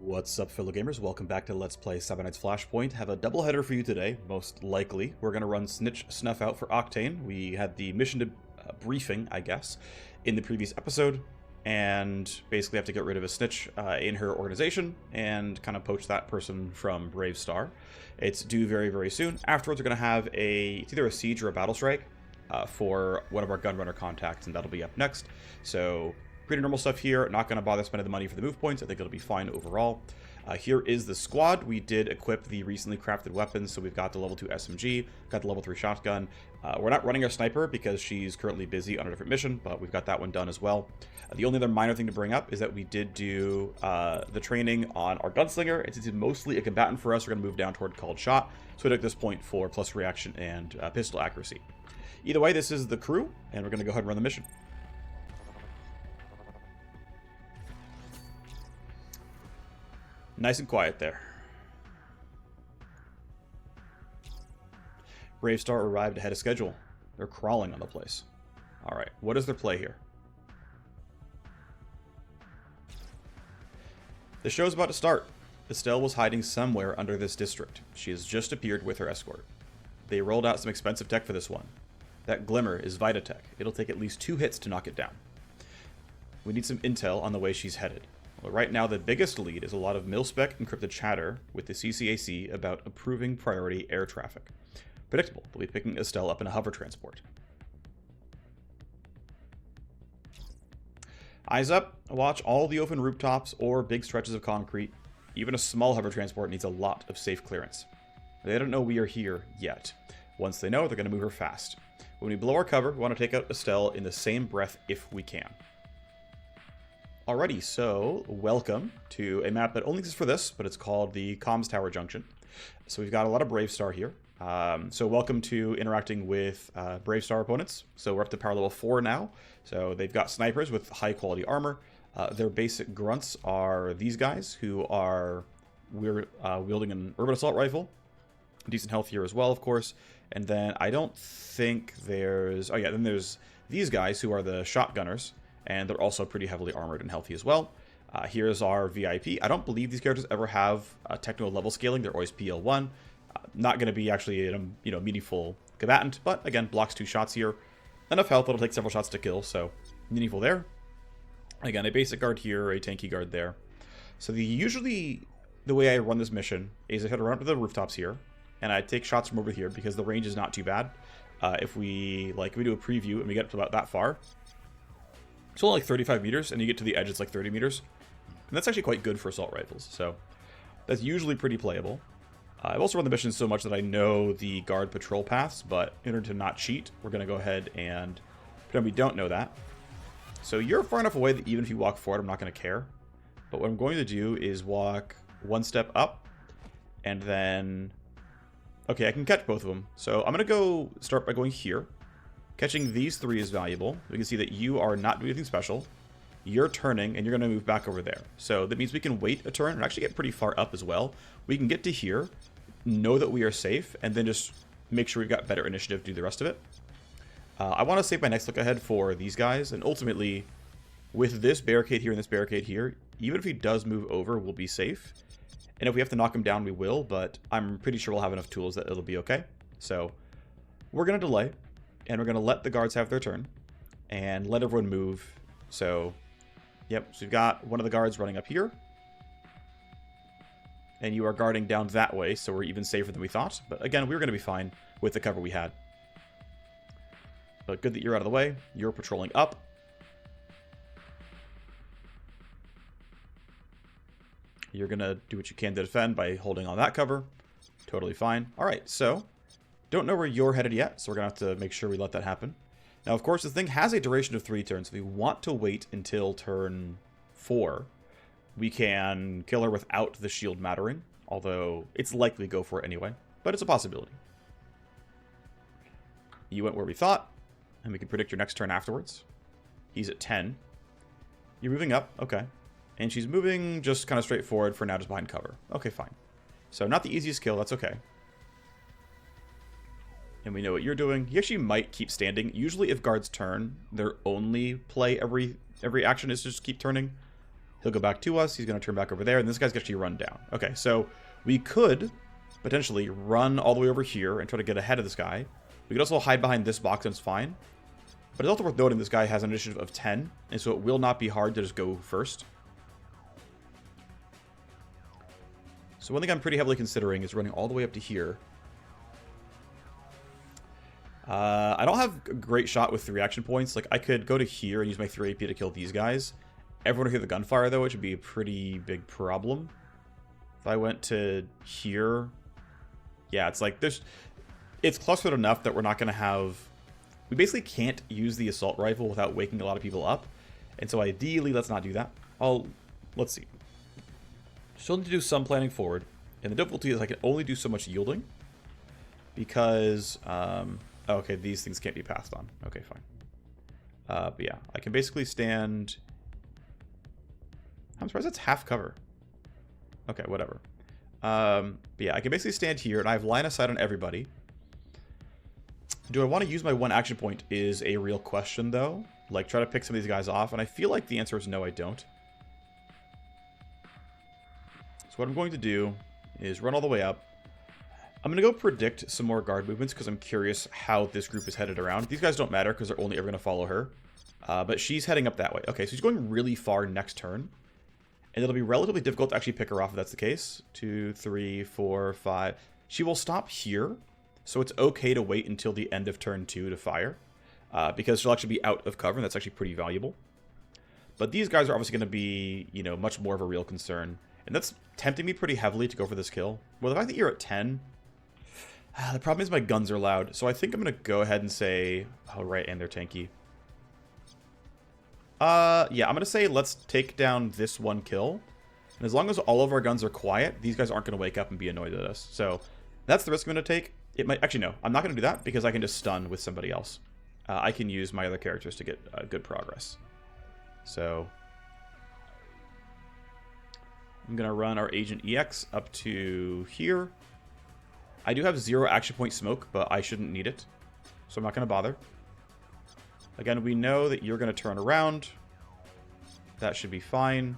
What's up, fellow gamers? Welcome back to Let's Play Seven Nights Flashpoint. Have a double header for you today, most likely. We're going to run Snitch, Snuff-Out for Octane. We had the mission to briefing, I guess, in the previous episode, and basically have to get rid of a Snitch in her organization and kind of poach that person from Brave Star. It's due very, very soon. Afterwards, we're going to have it's either a siege or a battle strike for one of our gunrunner contacts, and that'll be up next. So pretty normal stuff here. Not going to bother spending the money for the move points. I think it'll be fine overall. Here is the squad. We did equip the recently crafted weapons, so we've got the level 2 SMG, got the level 3 shotgun. We're not running our sniper because she's currently busy on a different mission, but we've got that one done as well. The only other minor thing to bring up is that we did do the training on our Gunslinger. It's mostly a combatant for us. We're going to move down toward called shot, so we took this point for plus reaction and pistol accuracy. Either way, this is the crew, and we're going to go ahead and run the mission. Nice and quiet there. Brave Star arrived ahead of schedule. They're crawling on the place. Alright, what is their play here? The show's about to start. Estelle was hiding somewhere under this district. She has just appeared with her escort. They rolled out some expensive tech for this one. That glimmer is Vitatech. It'll take at least 2 hits to knock it down. We need some intel on the way she's headed. Well, right now, the biggest lead is a lot of mil-spec encrypted chatter with the CCAC about approving priority air traffic. Predictable, they'll be picking Estelle up in a hover transport. Eyes up, watch all the open rooftops or big stretches of concrete. Even a small hover transport needs a lot of safe clearance. They don't know we are here yet. Once they know, they're going to move her fast. When we blow our cover, we want to take out Estelle in the same breath if we can. Alrighty, so welcome to a map that only exists for this, but it's called the Comms Tower Junction. So we've got a lot of Brave Star here. So welcome to interacting with Brave Star opponents. So we're up to power level 4 now. So they've got snipers with high quality armor. Their basic grunts are these guys who are wielding an urban assault rifle. Decent health here as well, of course. And then I don't think there's... Oh yeah, then there's these guys who are the shotgunners. And they're also pretty heavily armored and healthy as well. Here's our VIP. I don't believe these characters ever have technical level scaling. They're always PL1. Not going to be actually a meaningful combatant, but again, blocks 2 shots here. Enough health, it'll take several shots to kill, so meaningful there. Again, a basic guard here, a tanky guard there. So usually the way I run this mission is I head around to the rooftops here, and I take shots from over here because the range is not too bad. If we do a preview and we get to about that far, it's only like 35 meters, and you get to the edge, it's like 30 meters. And that's actually quite good for assault rifles, so that's usually pretty playable. I've also run the mission so much that I know the guard patrol paths, but in order to not cheat, we're going to go ahead and pretend we don't know that. So you're far enough away that even if you walk forward, I'm not going to care. But what I'm going to do is walk 1 step up, and then... Okay, I can catch both of them. So I'm going to go start by going here. Catching these 3 is valuable. We can see that you are not doing anything special. You're turning, and you're going to move back over there. So that means we can wait a turn and actually get pretty far up as well. We can get to here, know that we are safe, and then just make sure we've got better initiative to do the rest of it. I want to save my next look ahead for these guys, and ultimately, with this barricade here and this barricade here, even if he does move over, we'll be safe. And if we have to knock him down, we will, but I'm pretty sure we'll have enough tools that it'll be okay. So we're going to delay. And we're going to let the guards have their turn and let everyone move. So, yep. So we've got one of the guards running up here. And you are guarding down that way, so we're even safer than we thought. But again, we were going to be fine with the cover we had. But good that you're out of the way. You're patrolling up. You're going to do what you can to defend by holding on that cover. Totally fine. All right, so... Don't know where you're headed yet, so we're going to have to make sure we let that happen. Now, of course, this thing has a duration of 3 turns. If we want to wait until turn 4, we can kill her without the shield mattering, although it's likely to go for it anyway, but it's a possibility. You went where we thought, and we can predict your next turn afterwards. He's at 10. You're moving up, okay. And she's moving just kind of straight forward for now, just behind cover. Okay, fine. So not the easiest kill, that's okay. And we know what you're doing. You actually might keep standing. Usually if guards turn, their only play every action is to just keep turning. He'll go back to us. He's going to turn back over there, and this guy's going to actually run down. Okay, so we could potentially run all the way over here and try to get ahead of this guy. We could also hide behind this box, and it's fine. But it's also worth noting this guy has an initiative of 10, and so it will not be hard to just go first. So one thing I'm pretty heavily considering is running all the way up to here. I don't have a great shot with 3 action points. Like, I could go to here and use my 3 AP to kill these guys. Everyone will hear the gunfire, though, which would be a pretty big problem. If I went to here... Yeah, it's like, it's clustered enough that we're not going to have... We basically can't use the assault rifle without waking a lot of people up. And so ideally, let's not do that. Let's see. Still need to do some planning forward. And the difficulty is I can only do so much yielding. Because, okay, these things can't be passed on. Okay, fine. But yeah, I can basically stand... I'm surprised that's half cover. Okay, whatever. But yeah, I can basically stand here, and I have line of sight on everybody. Do I want to use my 1 action point is a real question, though. Like, try to pick some of these guys off, and I feel like the answer is no, I don't. So what I'm going to do is run all the way up. I'm going to go predict some more guard movements, because I'm curious how this group is headed around. These guys don't matter, because they're only ever going to follow her. But she's heading up that way. Okay, so she's going really far next turn. And it'll be relatively difficult to actually pick her off if that's the case. 2, 3, 4, 5. She will stop here. So it's okay to wait until the end of turn 2 to fire. Because she'll actually be out of cover, and that's actually pretty valuable. But these guys are obviously going to be, you know, much more of a real concern. And that's tempting me pretty heavily to go for this kill. Well, the fact that you're at 10... the problem is my guns are loud. So I think I'm going to go ahead and say... Oh, right, and they're tanky. Yeah, I'm going to say let's take down this 1 kill. And as long as all of our guns are quiet, these guys aren't going to wake up and be annoyed at us. So that's the risk I'm going to take. It might... Actually, no. I'm not going to do that because I can just stun with somebody else. I can use my other characters to get good progress. So I'm going to run our Agent EX up to here. I do have 0 action point smoke, but I shouldn't need it. So I'm not going to bother. Again, we know that you're going to turn around. That should be fine.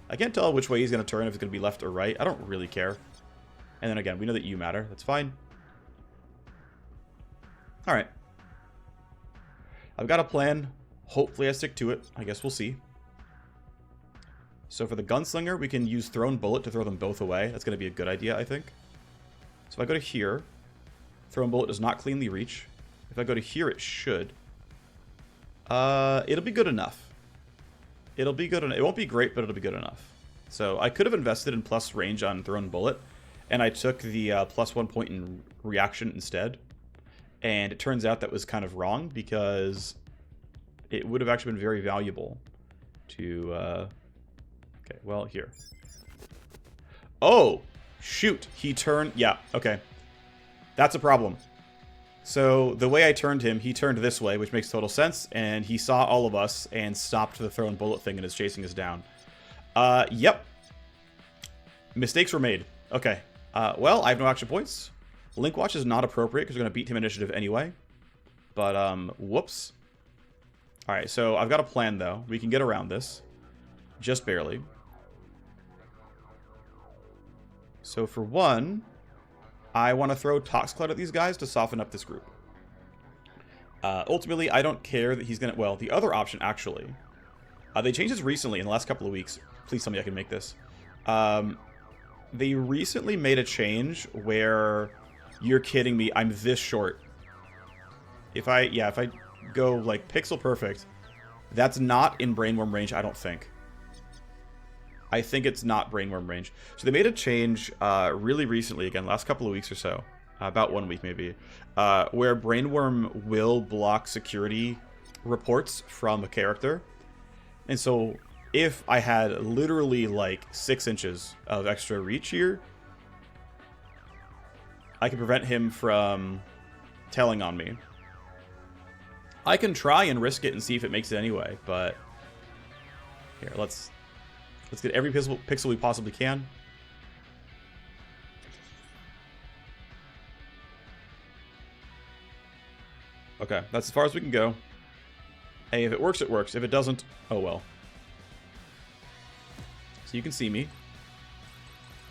I can't tell which way he's going to turn, if it's going to be left or right. I don't really care. And then again, we know that you matter. That's fine. Alright. I've got a plan. Hopefully I stick to it. I guess we'll see. So for the Gunslinger, we can use Thrown Bullet to throw them both away. That's going to be a good idea, I think. So if I go to here, Thrown Bullet does not cleanly reach. If I go to here, it should. It'll be good enough. It'll be good enough. It won't be great, but it'll be good enough. So I could have invested in plus range on Thrown Bullet, and I took the plus 1 point in reaction instead. And it turns out that was kind of wrong, because it would have actually been very valuable to... Okay, well, here. Oh! Shoot! He turned... Yeah, okay. That's a problem. So the way I turned him, he turned this way, which makes total sense, and he saw all of us and stopped the Thrown Bullet thing and is chasing us down. Yep. Mistakes were made. Okay. Well, I have no action points. Link Watch is not appropriate because we're going to beat him initiative anyway. But, whoops. Alright, so I've got a plan, though. We can get around this. Just barely. So for one, I want to throw Tox Cloud at these guys to soften up this group. Ultimately, I don't care that he's going to... Well, the other option, actually... they changed this recently in the last couple of weeks. Please tell me I can make this. They recently made a change where... You're kidding me, I'm this short. If I go, like, pixel perfect, that's not in Brainworm range, I don't think. I think it's not Brainworm range. So they made a change really recently, again, last couple of weeks or so. About 1 week, maybe. Where Brainworm will block security reports from a character. And so, if I had literally, like, 6 inches of extra reach here... I can prevent him from telling on me. I can try and risk it and see if it makes it anyway, but... Here, let's get every pixel we possibly can. Okay, that's as far as we can go. Hey, if it works, it works. If it doesn't, oh well. So you can see me.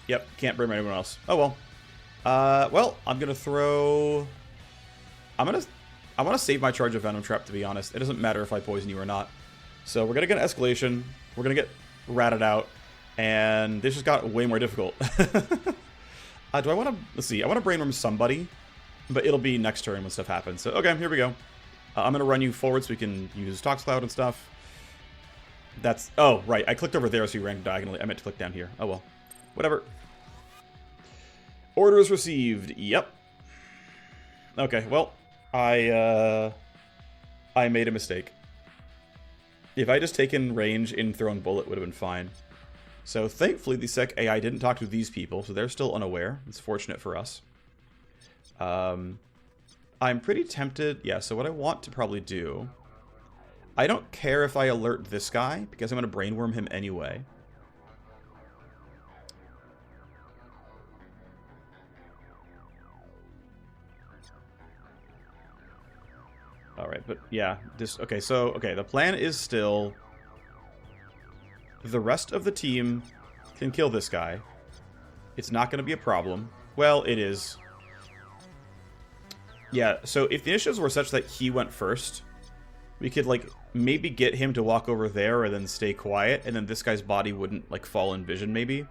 Yep, can't bring anyone else. Oh well. Well, I'm gonna throw... I want to save my charge of Venom Trap, to be honest. It doesn't matter if I poison you or not. So we're gonna get an escalation. We're gonna get ratted out. And this just got way more difficult. Do I want to... Let's see. I want to brainworm somebody. But it'll be next turn when stuff happens. So, okay, here we go. I'm going to run you forward so we can use Tox Cloud and stuff. That's... Oh, right. I clicked over there so you ran diagonally. I meant to click down here. Oh, well. Whatever. Orders received. Yep. Okay, well. I made a mistake. If I just taken range in Thrown Bullet, would have been fine. So, thankfully, the Sec AI didn't talk to these people, so they're still unaware. It's fortunate for us. I'm pretty tempted... Yeah, so what I want to probably do... I don't care if I alert this guy, because I'm going to brainworm him anyway. Alright, but yeah, this... Okay, so, okay, the plan is still... The rest of the team can kill this guy. It's not going to be a problem. Well, it is. Yeah, so if the initiatives were such that he went first, we could, like, maybe get him to walk over there and then stay quiet, and then this guy's body wouldn't, like, fall in vision, maybe.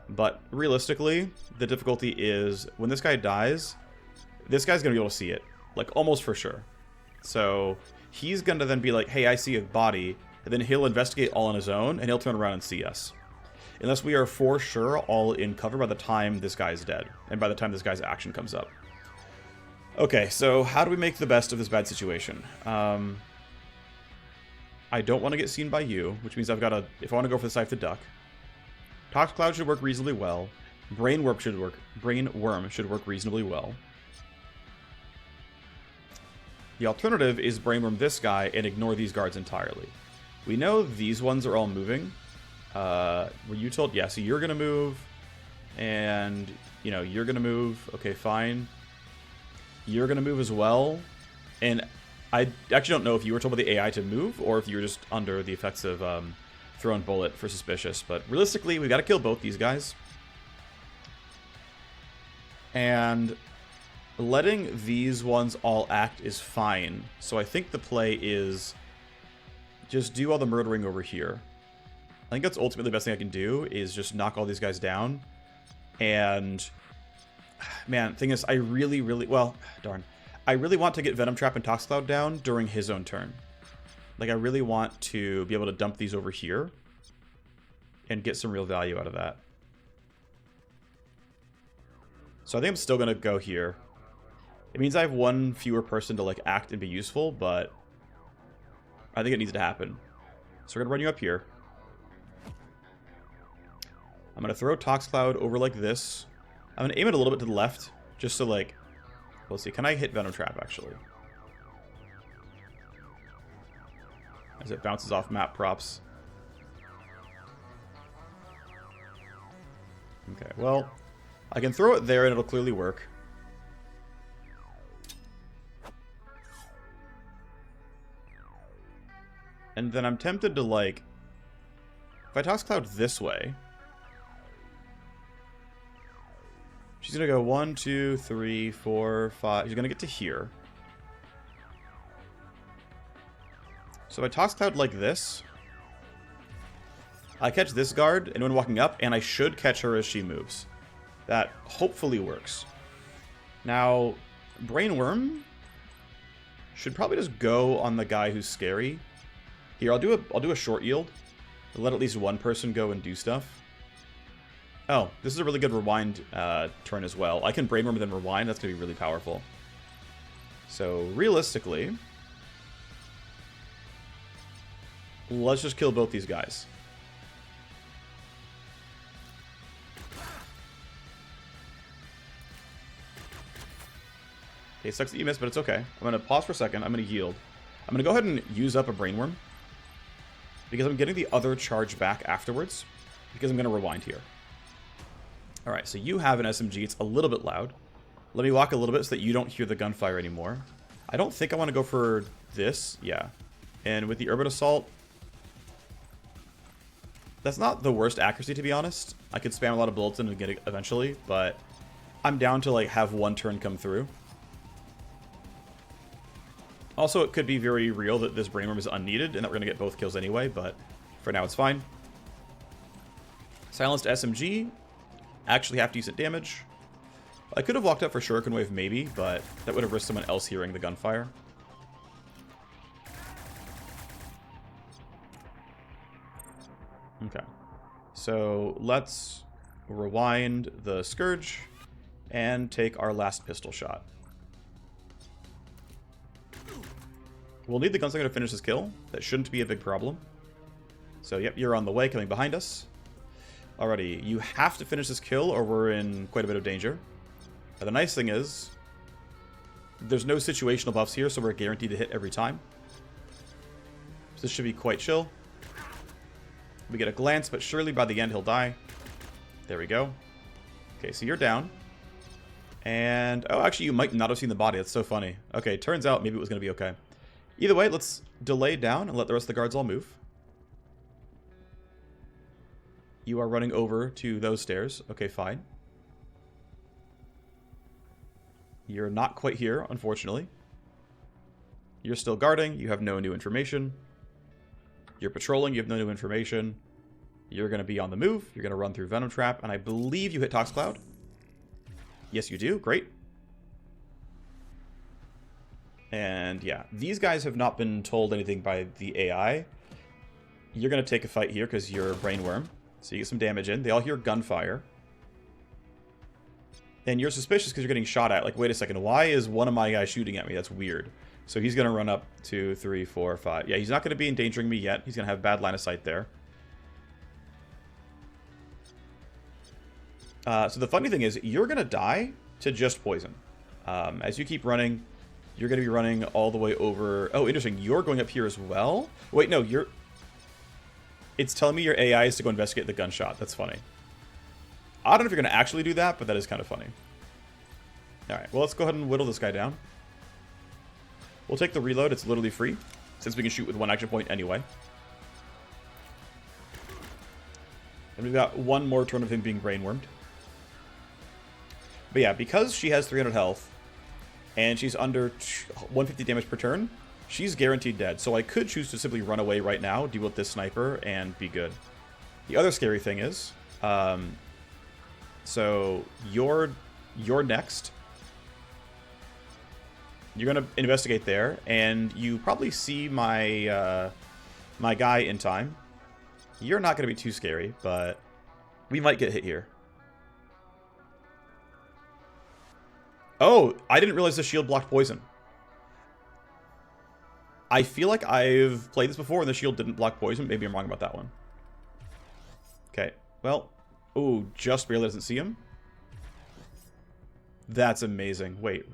But realistically, the difficulty is when this guy dies, this guy's going to be able to see it. Like, almost for sure. So he's going to then be like, hey, I see a body, and then he'll investigate all on his own, and he'll turn around and see us. Unless we are for sure all in cover by the time this guy's dead, and by the time this guy's action comes up. Okay, so how do we make the best of this bad situation? I don't want to get seen by you, which means I've got to... If I want to go for this, I have to duck. Tox Cloud should work reasonably well. Brainworm should work reasonably well. The alternative is brainworm this guy and ignore these guards entirely. We know these ones are all moving. Were you told? Yeah, so you're going to move. And, you know, you're going to move. Okay, fine. You're going to move as well. And I actually don't know if you were told by the AI to move or if you were just under the effects of Thrown Bullet for Suspicious. But realistically, we've got to kill both these guys. And letting these ones all act is fine. So I think the play is just do all the murdering over here. I think that's ultimately the best thing I can do is just knock all these guys down. And, man, thing is, I really, well, darn. I really want to get Venom Trap and Tox Cloud down during his own turn. Like, I really want to be able to dump these over here and get some real value out of that. So I think I'm still going to go here. It means I have one fewer person to, like, act and be useful, but I think it needs to happen. So we're going to run you up here. I'm going to throw Tox Cloud over like this. I'm going to aim it a little bit to the left, just so, like... We'll see. Can I hit Venom Trap, actually? As it bounces off map props. Okay, well... I can throw it there and it'll clearly work. And then I'm tempted to, like... If I Tox Cloud this way... She's going to go 1, 2, 3, 4, 5. She's going to get to here. So if I Tox Cloud like this, I catch this guard, anyone walking up, and I should catch her as she moves. That hopefully works. Now, Brainworm should probably just go on the guy who's scary. Here, I'll do a short yield. Let at least one person go and do stuff. Oh, this is a really good rewind turn as well. I can Brainworm and then rewind. That's going to be really powerful. So, realistically, let's just kill both these guys. Okay, sucks that you missed, but it's okay. I'm going to pause for a second. I'm going to yield. I'm going to go ahead and use up a Brainworm, because I'm getting the other charge back afterwards, because I'm going to rewind here. Alright, so you have an SMG. It's a little bit loud. Let me walk a little bit so that you don't hear the gunfire anymore. I don't think I want to go for this. Yeah. And with the Urban Assault, That's not the worst accuracy, to be honest. I could spam a lot of bullets in and get it eventually, but I'm down to like have one turn come through. Also, it could be very real that this brainworm is unneeded and that we're going to get both kills anyway, but for now it's fine. Silenced SMG. Actually half decent damage. I could have walked up for Shuriken Wave maybe, but that would have risked someone else hearing the gunfire. Okay. So let's rewind the Scourge and take our last pistol shot. We'll need the Gunslinger to finish this kill. That shouldn't be a big problem. So, yep, you're on the way, coming behind us. Alrighty, you have to finish this kill or we're in quite a bit of danger. The nice thing is, there's no situational buffs here, so we're guaranteed to hit every time. So this should be quite chill. We get a glance, but surely by the end he'll die. There we go. Okay, so you're down. And, oh, actually you might not have seen the body. That's so funny. Okay, turns out maybe it was going to be okay. Either way, let's delay down and let the rest of the guards all move. You are running over to those stairs. Okay, fine. You're not quite here, unfortunately. You're still guarding. You have no new information. You're patrolling. You have no new information. You're going to be on the move. You're going to run through Venom Trap. And I believe you hit Tox Cloud. Yes, you do. Great. And yeah, these guys have not been told anything by the AI. You're going to take a fight here because you're a brainworm. So you get some damage in. They all hear gunfire. And you're suspicious because you're getting shot at. Like, wait a second, why is one of my guys shooting at me? That's weird. So he's going to run up 2, 3, 4, 5. Yeah, he's not going to be endangering me yet. He's going to have bad line of sight there. So the funny thing is, you're going to die to just poison. As you keep running, you're going to be running all the way over... Oh, interesting. You're going up here as well? Wait, no, you're... It's telling me your AI is to go investigate the gunshot. That's funny. I don't know if you're going to actually do that, but that is kind of funny. Alright, well, let's go ahead and whittle this guy down. We'll take the reload. It's literally free, since we can shoot with one action point anyway. And we've got one more turn of him being brainwormed. But yeah, because she has 300 health, and she's under 150 damage per turn, she's guaranteed dead. So I could choose to simply run away right now, deal with this sniper, and be good. The other scary thing is, so you're next. You're going to investigate there, and you probably see my my guy in time. You're not going to be too scary, but we might get hit here. Oh, I didn't realize the shield blocked poison. I feel like I've played this before and the shield didn't block poison. Maybe I'm wrong about that one. Okay, well. Ooh, just barely doesn't see him. That's amazing. Wait.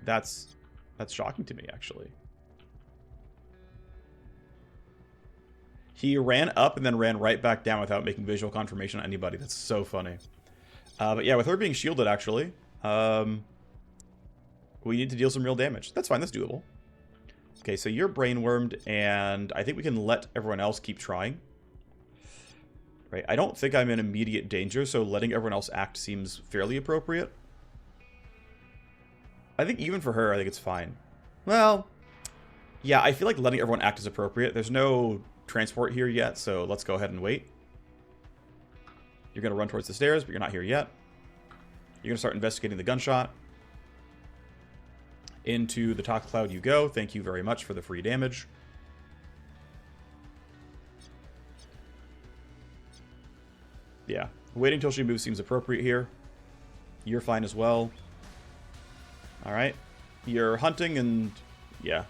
That's shocking to me, actually. He ran up and then ran right back down without making visual confirmation on anybody. That's so funny. But yeah, with her being shielded, actually, we need to deal some real damage. That's fine. That's doable. Okay, so you're brainwormed, and I think we can let everyone else keep trying. Right, I don't think I'm in immediate danger, so letting everyone else act seems fairly appropriate. I think even for her, I think it's fine. Well, yeah, I feel like letting everyone act is appropriate. There's no transport here yet, so let's go ahead and wait. You're going to run towards the stairs, but you're not here yet. You're going to start investigating the gunshot. Into the Tox Cloud you go. Thank you very much for the free damage. Yeah, waiting until she moves seems appropriate here. You're fine as well. Alright. You're hunting and... yeah.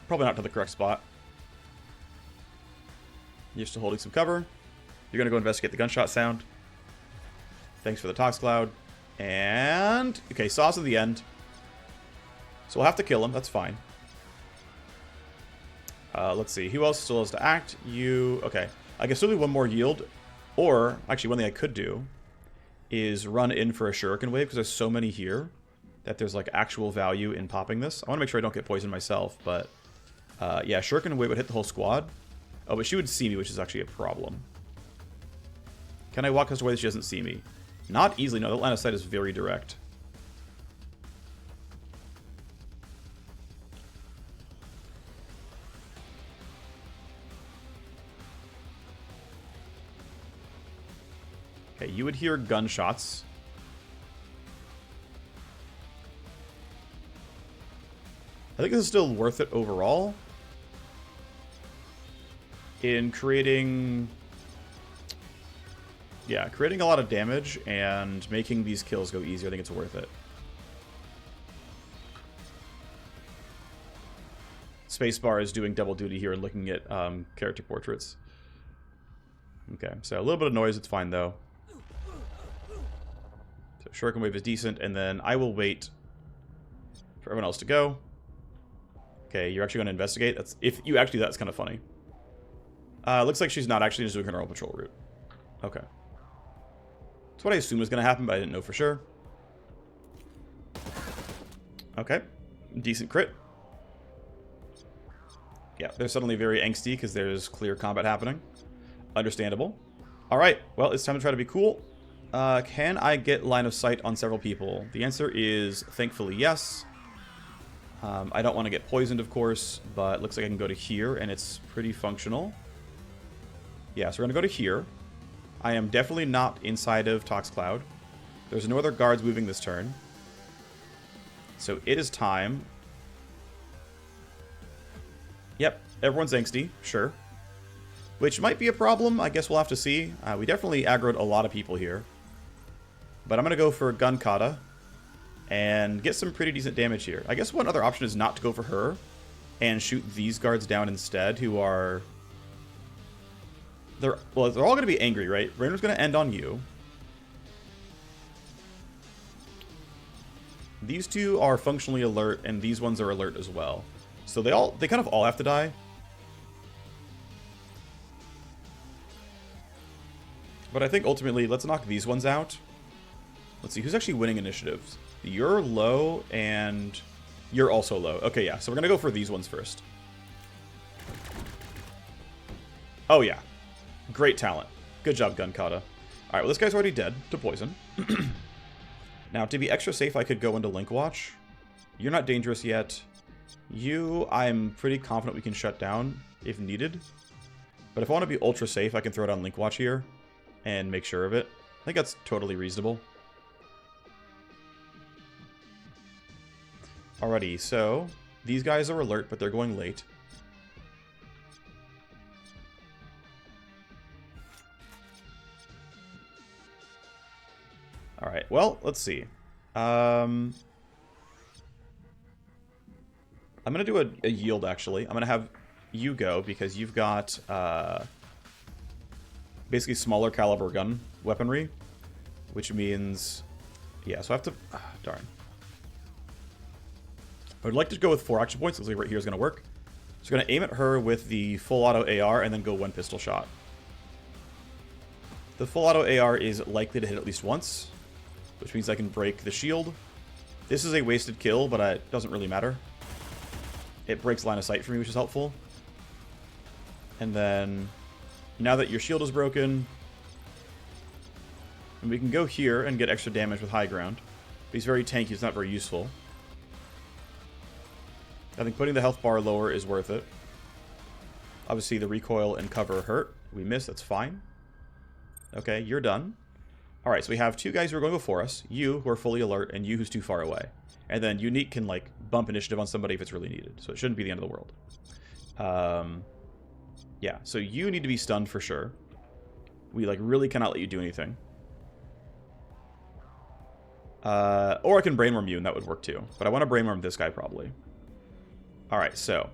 Probably not to the correct spot. You're still holding some cover. You're going to go investigate the gunshot sound. Thanks for the Tox Cloud. And... okay, Saw's at the end. So we'll have to kill him. That's fine. Let's see. Who else still has to act? You... okay. I can still do one more yield. Or, actually, one thing I could do is run in for a Shuriken Wave, because there's so many here that there's, like, actual value in popping this. I want to make sure I don't get poisoned myself, but... yeah, Shuriken Wave would hit the whole squad. Oh, but she would see me, which is actually a problem. Can I walk us away that she doesn't see me? Not easily. No, the line of sight is very direct. Okay, you would hear gunshots. I think this is still worth it overall. In creating... Yeah, creating a lot of damage and making these kills go easier, I think it's worth it. Spacebar is doing double duty here and looking at character portraits. Okay, so a little bit of noise, it's fine though. So Shuriken Wave is decent, and then I will wait for everyone else to go. Okay, you're actually going to investigate? That's if you actually do that, it's kind of funny. Looks like she's not actually just doing her normal patrol route. Okay. That's what I assumed was going to happen, but I didn't know for sure. Okay. Decent crit. Yeah, they're suddenly very angsty because there's clear combat happening. Understandable. Alright, well, it's time to try to be cool. Can I get line of sight on several people? The answer is, thankfully, yes. I don't want to get poisoned, of course, but looks like I can go to here, and it's pretty functional. Yeah, so we're going to go to here. I am definitely not inside of Tox Cloud. There's no other guards moving this turn. So it is time. Yep, everyone's angsty, sure. Which might be a problem, I guess we'll have to see. We definitely aggroed a lot of people here. But I'm going to go for Gun Kata and get some pretty decent damage here. I guess one other option is not to go for her and shoot these guards down instead, who are... they're all going to be angry, right? Rainer's going to end on you. These two are functionally alert, and these ones are alert as well. So they kind of all have to die. But I think ultimately, let's knock these ones out. Let's see, who's actually winning initiatives? You're low, and you're also low. Okay, yeah, so we're going to go for these ones first. Oh, yeah. Great talent. Good job, Gun Kata. Alright, well, this guy's already dead to poison. Now, to be extra safe, I could go into Link Watch. You're not dangerous yet. You, I'm pretty confident we can shut down if needed. But if I want to be ultra safe, I can throw down Link Watch here and make sure of it. I think that's totally reasonable. Alrighty, so these guys are alert, but they're going late. Alright, well, let's see. I'm going to do a yield, actually. I'm going to have you go, because you've got basically smaller caliber gun weaponry, which means... yeah, so I have to... darn. I would like to go with 4 action points. Looks like right here is going to work. So we're going to aim at her with the full auto AR and then go 1 pistol shot. The full auto AR is likely to hit at least once, which means I can break the shield. This is a wasted kill, but it doesn't really matter. It breaks line of sight for me, which is helpful. And then, now that your shield is broken, and we can go here and get extra damage with high ground. But he's very tanky, it's not very useful. I think putting the health bar lower is worth it. Obviously, the recoil and cover hurt. We missed, that's fine. Okay, you're done. Alright, so we have 2 guys who are going before us. You, who are fully alert, and you, who's too far away. And then Unique can, like, bump initiative on somebody if it's really needed. So it shouldn't be the end of the world. Yeah, so you need to be stunned for sure. We, like, really cannot let you do anything. Or I can brainworm you, and that would work too. But I want to brainworm this guy, probably. Alright, so...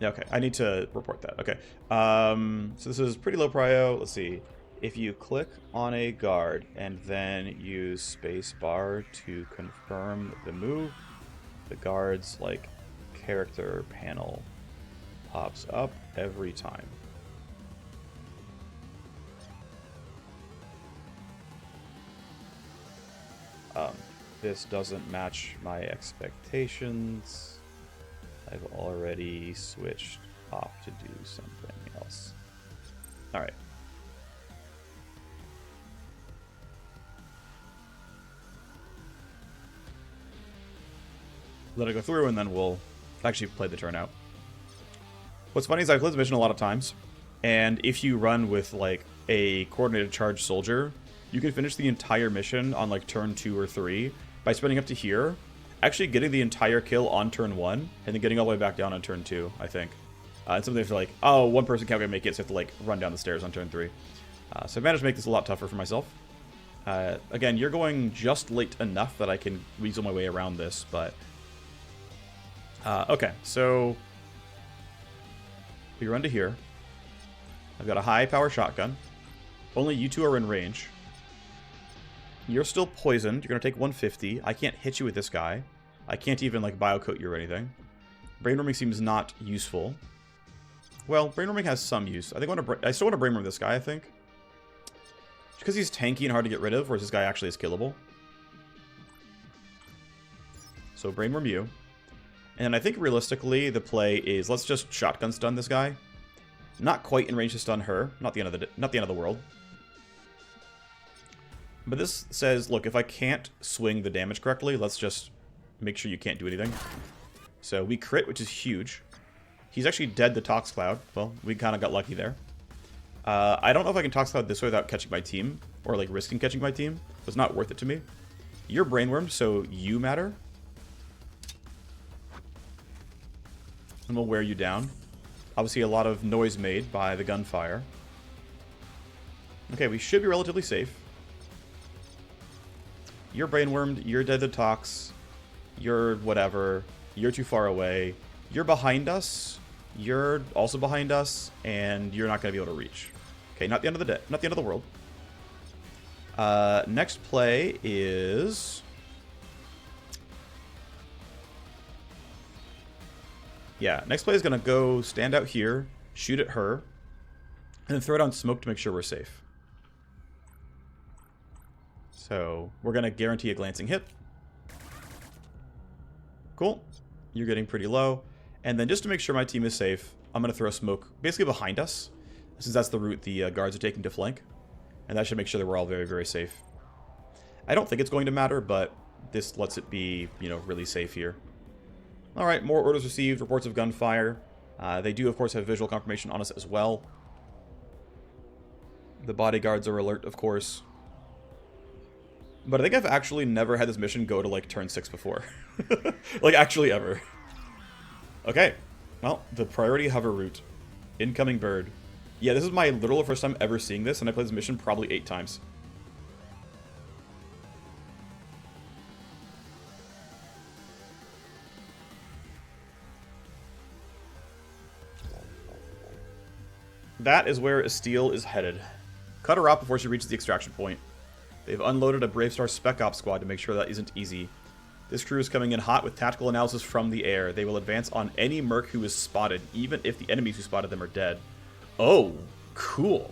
okay, I need to report that. Okay. So this is pretty low prio. Let's see. If you click on a guard and then use spacebar to confirm the move, the guard's, like, character panel pops up every time. This doesn't match my expectations. I've already switched off to do something else. All right. Let it go through, and then we'll actually play the turn out. What's funny is I've played this mission a lot of times, and if you run with, like, a coordinated charge soldier, you can finish the entire mission on, like, turn 2 or 3 by sprinting up to here, actually getting the entire kill on turn 1, and then getting all the way back down on turn 2, I think. And something for like, oh, one person can't make it, so you have to, like, run down the stairs on turn 3. So I've managed to make this a lot tougher for myself. Again, you're going just late enough that I can weasel my way around this, but... okay, so... we run to here. I've got a high-power shotgun. Only you two are in range. You're still poisoned. You're going to take 150. I can't hit you with this guy. I can't even, like, biocoat you or anything. Brainworming seems not useful. Well, brainworming has some use. I think I still want to brainworm this guy, I think. Just because he's tanky and hard to get rid of, whereas this guy actually is killable. So brainworm you. And I think realistically the play is let's just shotgun stun this guy. Not quite in range to stun her. Not the end of the world. But this says, look, if I can't swing the damage correctly, let's just make sure you can't do anything. So we crit, which is huge. He's actually dead to Tox Cloud. Well, we kind of got lucky there. I don't know if I can Tox Cloud this way without catching my team, or like risking catching my team. It's not worth it to me. You're brainwormed, so you matter. And we'll wear you down. Obviously a lot of noise made by the gunfire. Okay, we should be relatively safe. You're brainwormed, you're dead to Tox, you're whatever, you're too far away, you're behind us, you're also behind us, and you're not going to be able to reach. Okay, not the end of the day, not the end of the world. Next play is... yeah, next play is going to go stand out here, shoot at her, and then throw down smoke to make sure we're safe. So, we're going to guarantee a glancing hit. Cool. You're getting pretty low. And then just to make sure my team is safe, I'm going to throw smoke basically behind us, since that's the route the guards are taking to flank. And that should make sure that we're all very, very safe. I don't think it's going to matter, but this lets it be, you know, really safe here. Alright, more orders received, reports of gunfire. They do, of course, have visual confirmation on us as well. The bodyguards are alert, of course. But I think I've actually never had this mission go to, like, turn 6 before. Like, actually ever. Okay. Well, the priority hover route. Incoming bird. Yeah, this is my literal first time ever seeing this, and I played this mission probably 8 times. That is where Estelle is headed. Cut her off before she reaches the extraction point. They've unloaded a Brave Star Spec Ops squad to make sure that isn't easy. This crew is coming in hot with tactical analysis from the air. They will advance on any merc who is spotted, even if the enemies who spotted them are dead. Oh, cool.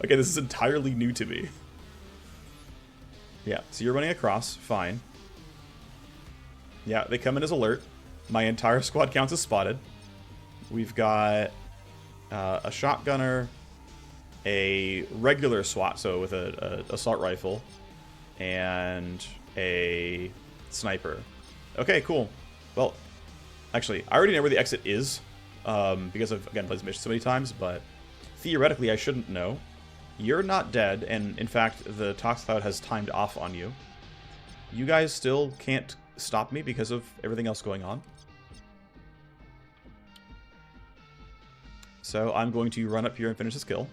Okay, this is entirely new to me. Yeah, so you're running across. Fine. Yeah, they come in as alert. My entire squad counts as spotted. We've got a shotgunner, a regular SWAT, so with a assault rifle, and a sniper. Okay, cool. Well, actually, I already know where the exit is, because I've, again, played this mission so many times, but theoretically I shouldn't know. You're not dead, and in fact, the Tox Cloud has timed off on you. You guys still can't stop me because of everything else going on. So I'm going to run up here and finish this kill.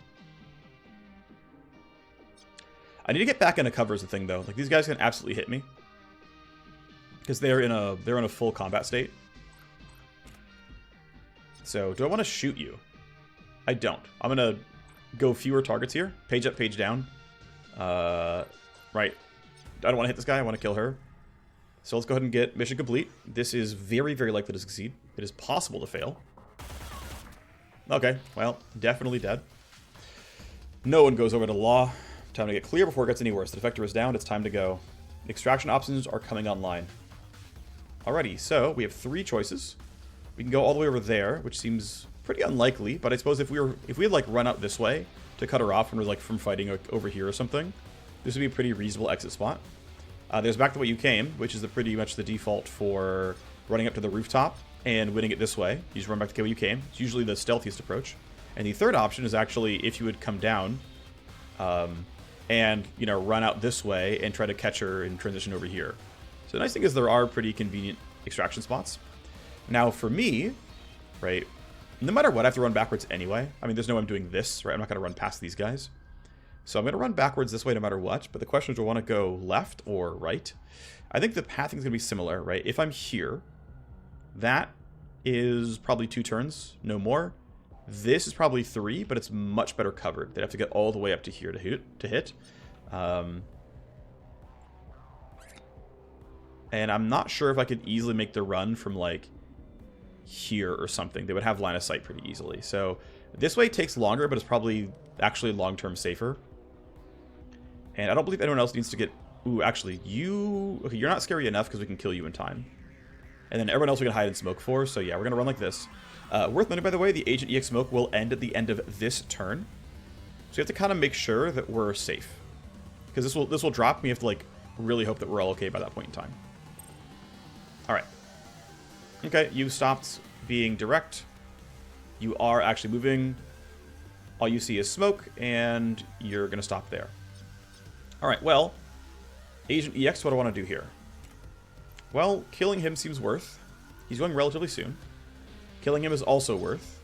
I need to get back into cover is the thing, though. Like, these guys can absolutely hit me, because they're in a full combat state. So, do I want to shoot you? I don't. I'm gonna go fewer targets here. Page up, page down. Right. I don't want to hit this guy. I want to kill her. So let's go ahead and get mission complete. This is very, very likely to succeed. It is possible to fail. Okay, well, definitely dead. No one goes over to law. Time to get clear before it gets any worse. The defector is down. It's time to go. Extraction options are coming online. Alrighty, so we have 3 choices. We can go all the way over there, which seems pretty unlikely, but I suppose if we had like run out this way to cut her off when we're like from fighting over here or something, this would be a pretty reasonable exit spot. There's back the way you came, which is pretty much the default for running up to the rooftop and winning it this way. You just run back the way you came. It's usually the stealthiest approach. And the third option is actually if you would come down and, you know, run out this way and try to catch her and transition over here. So the nice thing is there are pretty convenient extraction spots. Now for me, right, no matter what, I have to run backwards anyway. I mean, there's no way I'm doing this, right? I'm not going to run past these guys. So I'm going to run backwards this way no matter what, but the question is, do I want to go left or right? I think the pathing is going to be similar, right? If I'm here, that is probably 2 turns, no more. This is probably 3, but it's much better covered. They'd have to get all the way up to here to hit. And I'm not sure if I could easily make the run from, like, here or something. They would have line of sight pretty easily. So this way takes longer, but it's probably actually long-term safer. And I don't believe anyone else needs to get... Ooh, actually, you... Okay, you're not scary enough because we can kill you in time. And then everyone else we can hide and smoke for. So yeah, we're going to run like this. Worth noting, by the way, the Agent EX smoke will end at the end of this turn. So you have to kind of make sure that we're safe. Because this will drop, and we have to, like, really hope that we're all okay by that point in time. Alright. Okay, you stopped being direct. You are actually moving. All you see is smoke, and you're going to stop there. Alright, well, Agent EX, what do I want to do here? Well, killing him seems worth. He's going relatively soon. Killing him is also worth.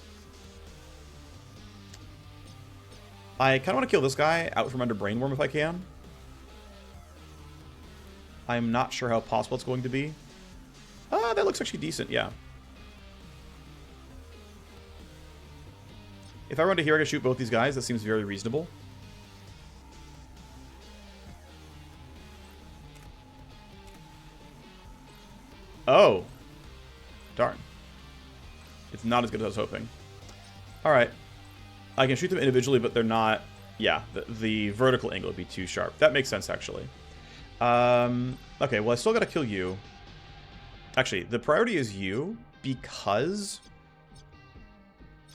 I kind of want to kill this guy out from under Brainworm if I can. I'm not sure how possible it's going to be. That looks actually decent, yeah. If I run to here, I can shoot both these guys. That seems very reasonable. Oh. Darn. It's not as good as I was hoping. Alright. I can shoot them individually, but they're not... Yeah, the vertical angle would be too sharp. That makes sense, actually. Okay, well, I still gotta kill you. Actually, the priority is you, because...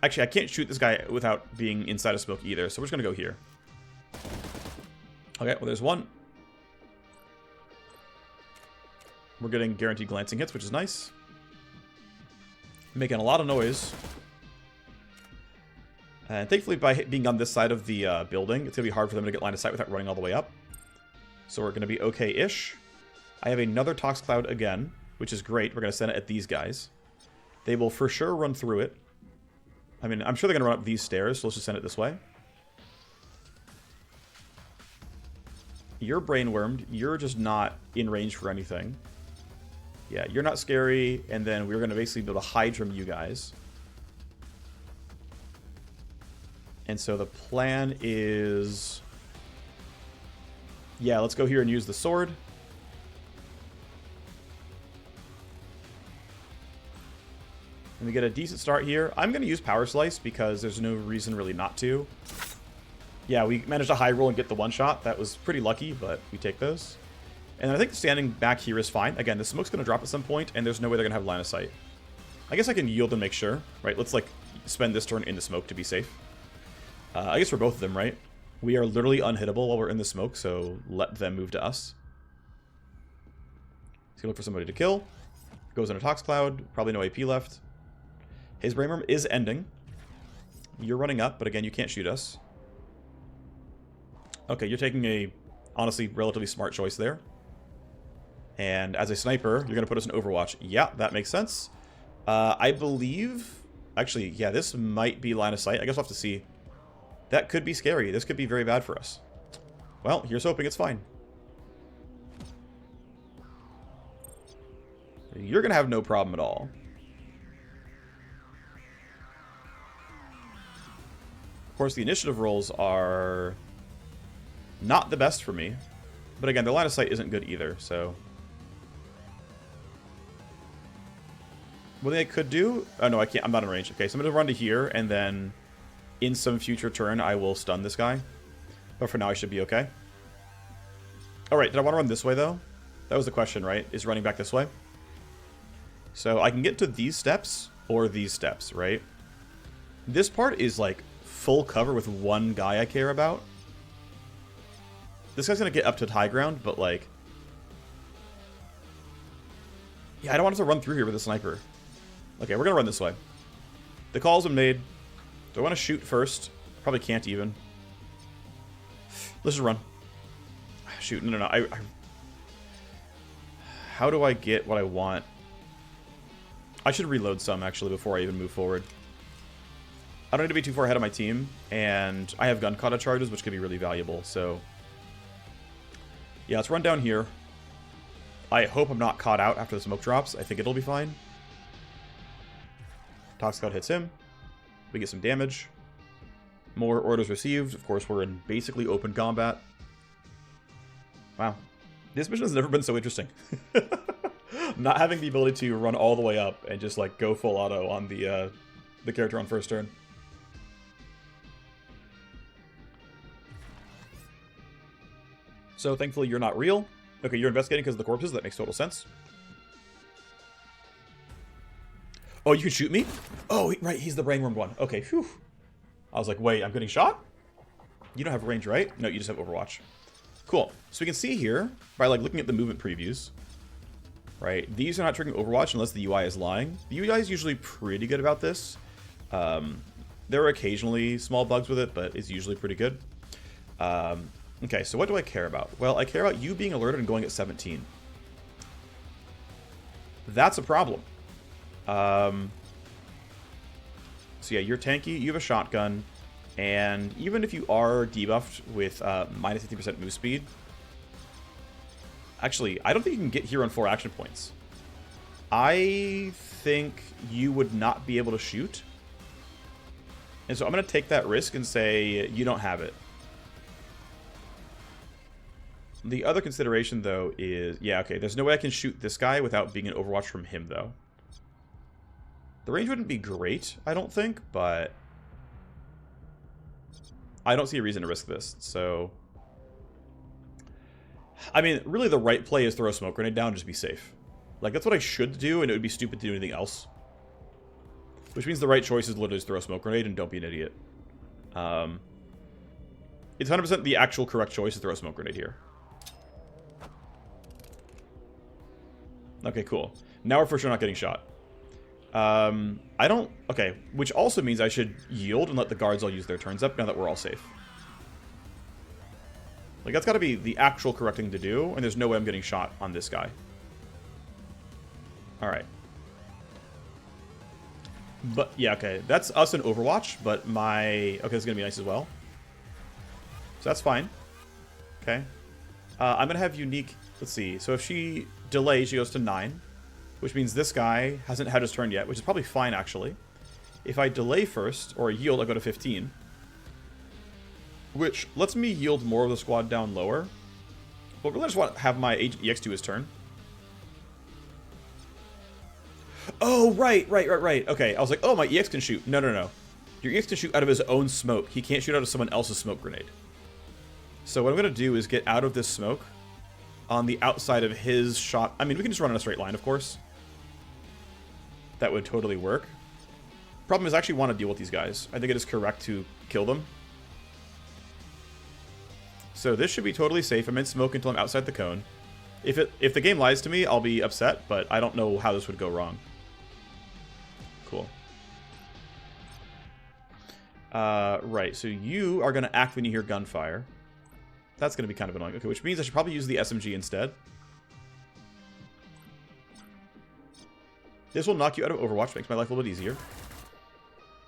Actually, I can't shoot this guy without being inside of smoke either, so we're just gonna go here. Okay, well, there's one. We're getting guaranteed glancing hits, which is nice. Making a lot of noise. And thankfully, by being on this side of the building, it's going to be hard for them to get line of sight without running all the way up. So we're going to be okay-ish. I have another Tox Cloud again, which is great. We're going to send it at these guys. They will for sure run through it. I mean, I'm sure they're going to run up these stairs, so let's just send it this way. You're brainwormed. You're just not in range for anything. Yeah, you're not scary, and then we're going to basically be able to hide from you guys. And so the plan is... Yeah, let's go here and use the sword. And we get a decent start here. I'm going to use Power Slice because there's no reason really not to. Yeah, we managed to high roll and get the one shot. That was pretty lucky, but we take those. And I think standing back here is fine. Again, the smoke's going to drop at some point, and there's no way they're going to have line of sight. I guess I can yield and make sure, right? Let's, like, spend this turn in the smoke to be safe. I guess for both of them, right? We are literally unhittable while we're in the smoke, so let them move to us. He's going to look for somebody to kill. Goes in a Tox Cloud. Probably no AP left. His Brainworm is ending. You're running up, but again, you can't shoot us. Okay, you're taking a, honestly, relatively smart choice there. And as a sniper, you're going to put us in Overwatch. Yeah, that makes sense. I believe... Actually, yeah, this might be line of sight. I guess we'll have to see. That could be scary. This could be very bad for us. Well, here's hoping it's fine. You're going to have no problem at all. Of course, the initiative rolls are not the best for me. But again, the line of sight isn't good either, so... What I could do... Oh, no, I can't. I'm not in range. Okay, so I'm going to run to here, and then in some future turn, I will stun this guy. But for now, I should be okay. Alright, did I want to run this way, though? That was the question, right? Is running back this way? So I can get to these steps or these steps, right? This part is like full cover with one guy I care about. This guy's gonna get up to high ground, but like... yeah, I don't want us to run through here with a sniper. Okay, we're gonna run this way. The call's been made. Do I want to shoot first? Probably can't even. Let's just run. Shoot, no. How do I get what I want? I should reload some, actually, before I even move forward. I don't need to be too far ahead of my team, and I have gun kata charges, which could be really valuable, so... yeah, let's run down here. I hope I'm not caught out after the smoke drops. I think it'll be fine. Toxic Cloud hits him. We get some damage. More orders received. Of course, we're in basically open combat. Wow. This mission has never been so interesting. Not having the ability to run all the way up and just, like, go full auto on the character on first turn. So, thankfully, you're not real. Okay, you're investigating because of the corpses. That makes total sense. Oh, you can shoot me? Oh, right, he's the brainworm one. Okay, phew. I was like, wait, I'm getting shot? You don't have range, right? No, you just have Overwatch. Cool. So we can see here, by like looking at the movement previews, right? These are not triggering Overwatch unless the UI is lying. The UI is usually pretty good about this. There are occasionally small bugs with it, but it's usually pretty good. Okay, so what do I care about? Well, I care about you being alerted and going at 17. That's a problem. So yeah, you're tanky, you have a shotgun, and even if you are debuffed with minus 50% move speed, actually, I don't think you can get here on 4 action points. I think you would not be able to shoot. And so I'm going to take that risk and say you don't have it. The other consideration, though, is... yeah, okay, there's no way I can shoot this guy without being an Overwatch from him, though. The range wouldn't be great, I don't think, but... I don't see a reason to risk this, so... I mean, really the right play is throw a smoke grenade down and just be safe. Like, that's what I should do, and it would be stupid to do anything else. Which means the right choice is literally just throw a smoke grenade and don't be an idiot. It's 100% the actual correct choice to throw a smoke grenade here. Okay, cool. Now we're for sure not getting shot. I don't... okay, which also means I should yield and let the guards all use their turns up now that we're all safe. Like, that's got to be the actual correct thing to do, and there's no way I'm getting shot on this guy. Alright. But, yeah, okay. That's us in Overwatch, but my... okay, this is going to be nice as well. So that's fine. Okay. I'm going to have unique... let's see. So if she delays, she goes to 9. Which means this guy hasn't had his turn yet, which is probably fine, actually. If I delay first, or yield, I go to 15. Which lets me yield more of the squad down lower. But really I just want to have my EX do his turn. Oh, right. Okay, I was like, oh, my EX can shoot. No. Your EX can shoot out of his own smoke. He can't shoot out of someone else's smoke grenade. So what I'm going to do is get out of this smoke on the outside of his shot. I mean, we can just run in a straight line, of course. That would totally work. Problem is, I actually want to deal with these guys. I think it is correct to kill them. So this should be totally safe. I'm in smoke until I'm outside the cone. If the game lies to me, I'll be upset, but I don't know how this would go wrong. Cool. Right, so you are going to act when you hear gunfire. That's going to be kind of annoying. Okay, which means I should probably use the SMG instead. This will knock you out of Overwatch, makes my life a little bit easier.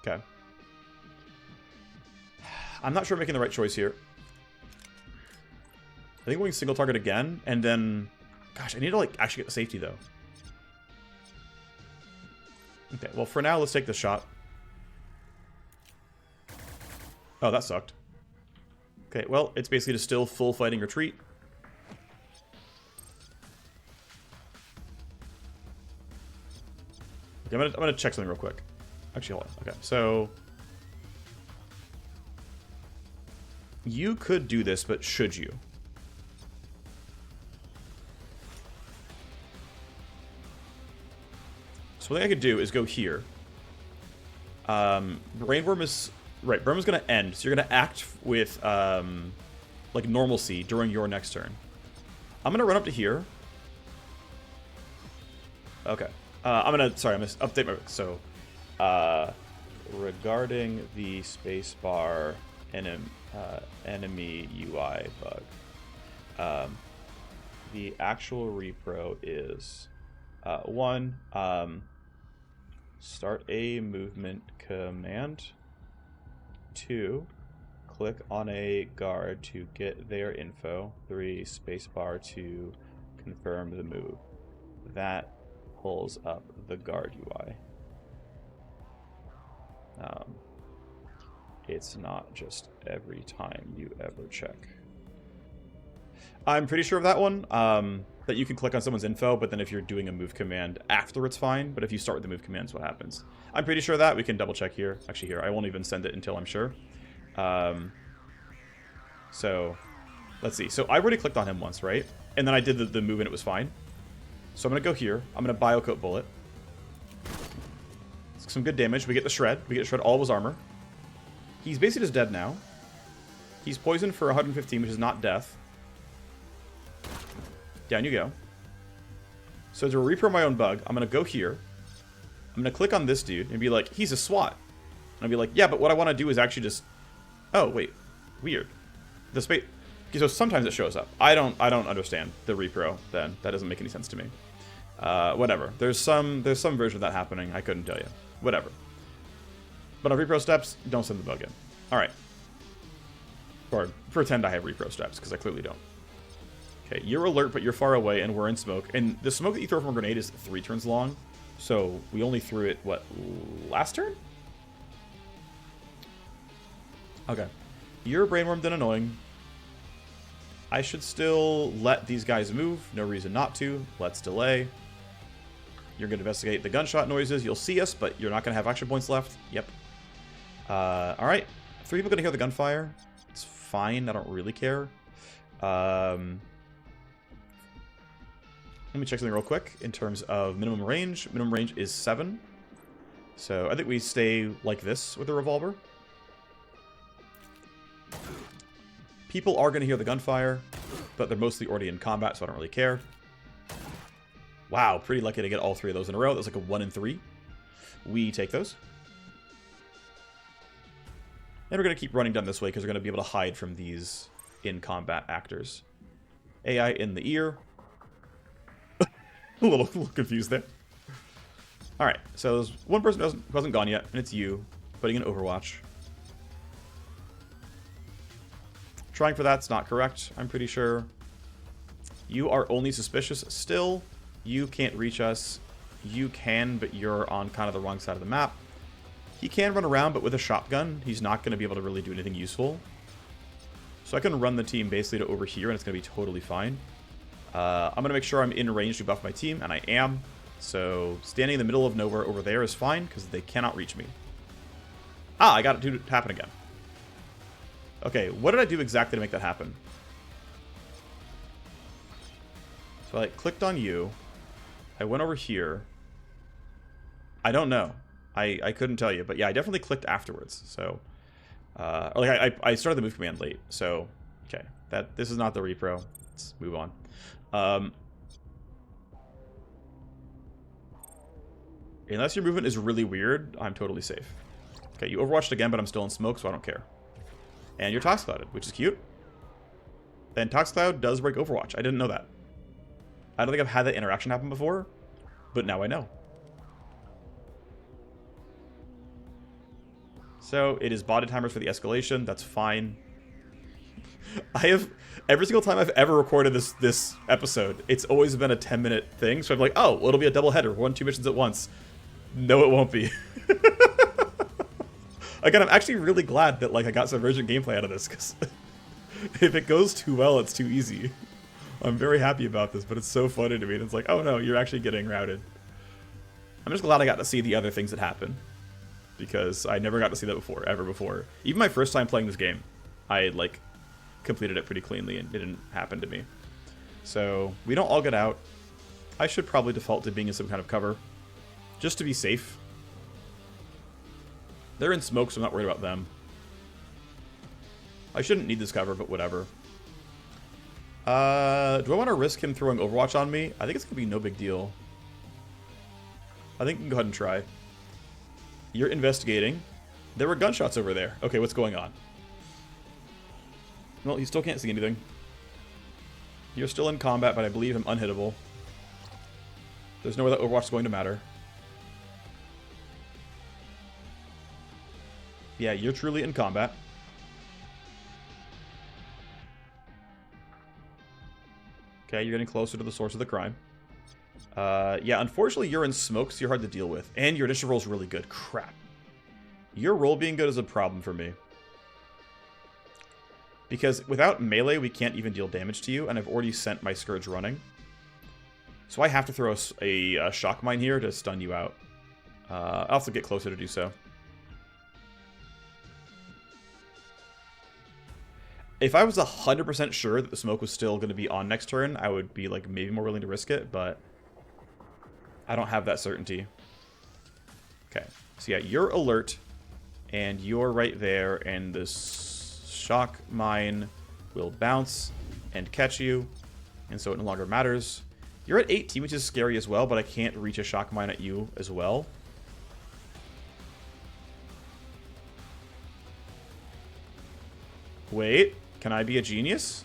Okay. I'm not sure I'm making the right choice here. I think we're going single target again, and then... gosh, I need to, like, actually get the safety, though. Okay, well, for now, let's take this shot. Oh, that sucked. Okay, well, it's basically just still full fighting retreat. Okay, I'm gonna check something real quick. Actually, hold on. Okay, so... you could do this, but should you? So what I could do is go here. Brainworm is... Right, Burn is going to end, so you're going to act with, like, normalcy during your next turn. I'm going to run up to here. Okay. I'm going to update my... So, regarding the spacebar enemy UI bug, the actual repro is, 1, start a movement command. 2, click on a guard to get their info. 3, spacebar to confirm the move. That pulls up the guard UI. It's not just every time you ever check. I'm pretty sure of that one, that you can click on someone's info, but then if you're doing a move command after, it's fine. But if you start with the move commands, what happens? I'm pretty sure of that. We can double check here. Actually, here, I won't even send it until I'm sure. So, let's see. So I already clicked on him once, right? And then I did the move and it was fine. So I'm going to go here. I'm going to biocoat bullet. Some good damage. We get the shred. We get to shred all of his armor. He's basically just dead now. He's poisoned for 115, which is not death. Down you go. So to repro my own bug, I'm going to go here. I'm going to click on this dude and be like, he's a SWAT. And I'll be like, yeah, but what I want to do is actually just... Oh, wait. Weird. The space... Okay, so sometimes it shows up. I don't understand the repro then. That doesn't make any sense to me. Whatever. There's some version of that happening. I couldn't tell you. Whatever. But on repro steps, don't send the bug in. Alright. Or pretend I have repro steps, because I clearly don't. Okay, you're alert, but you're far away, and we're in smoke. And the smoke that you throw from a grenade is 3 turns long. So we only threw it, what, last turn? Okay. You're brainwormed and annoying. I should still let these guys move. No reason not to. Let's delay. You're going to investigate the gunshot noises. You'll see us, but you're not going to have action points left. Yep. Alright. 3 people going to hear the gunfire. It's fine. I don't really care. Let me check something real quick in terms of minimum range. Minimum range is 7. So I think we stay like this with the revolver. People are going to hear the gunfire, but they're mostly already in combat, so I don't really care. Wow, pretty lucky to get all 3 of those in a row. That's like a 1 in 3. We take those. And we're going to keep running down this way because we're going to be able to hide from these in-combat actors. AI in the ear. a little confused there. Alright, so there's one person who hasn't gone yet, and it's you, putting in Overwatch. Trying for that's not correct, I'm pretty sure. You are only suspicious still. You can't reach us. You can, but you're on kind of the wrong side of the map. He can run around, but with a shotgun, he's not going to be able to really do anything useful. So I can run the team basically to over here, and it's going to be totally fine. I'm going to make sure I'm in range to buff my team, and I am. So standing in the middle of nowhere over there is fine, because they cannot reach me. Ah, I got it to happen again. Okay, what did I do exactly to make that happen? So I clicked on you. I went over here. I don't know. I couldn't tell you, but yeah, I definitely clicked afterwards. So, I started the move command late. So, okay, this is not the repro. Let's move on. Unless your movement is really weird, I'm totally safe. Okay, you overwatched again, but I'm still in smoke, so I don't care. And you're Tox Clouded, which is cute. Then Tox Cloud does break Overwatch. I didn't know that. I don't think I've had that interaction happen before, but now I know. So it is botted timers for the escalation. That's fine. I have every single time I've ever recorded this episode, it's always been a 10-minute thing. So I'm like, oh, well, it'll be a double header, 1-2 missions at once. No, it won't be. Again, I'm actually really glad that I got some Virgin gameplay out of this, because if it goes too well, it's too easy. I'm very happy about this, but it's so funny to me. And it's like, oh no, you're actually getting routed. I'm just glad I got to see the other things that happen, because I never got to see that before, ever before. Even my first time playing this game, I had completed it pretty cleanly, and it didn't happen to me. So we don't all get out. I should probably default to being in some kind of cover. Just to be safe. They're in smoke, so I'm not worried about them. I shouldn't need this cover, but whatever. Do I want to risk him throwing Overwatch on me? I think it's going to be no big deal. I think we can go ahead and try. You're investigating. There were gunshots over there. Okay, what's going on? Well, he still can't see anything. You're still in combat, but I believe I'm unhittable. There's no way that Overwatch is going to matter. Yeah, you're truly in combat. Okay, you're getting closer to the source of the crime. Yeah, unfortunately, you're in smoke, so you're hard to deal with. And your initiative roll is really good. Crap. Your roll being good is a problem for me. Because without melee, we can't even deal damage to you, and I've already sent my Scourge running. So I have to throw a Shock Mine here to stun you out. I'll have to get closer to do so. If I was 100% sure that the smoke was still going to be on next turn, I would be like maybe more willing to risk it, but I don't have that certainty. Okay, so yeah, you're alert, and you're right there, and this Shock Mine will bounce and catch you, and so it no longer matters. You're at 18, which is scary as well, but I can't reach a Shock Mine at you as well. Wait, can I be a genius?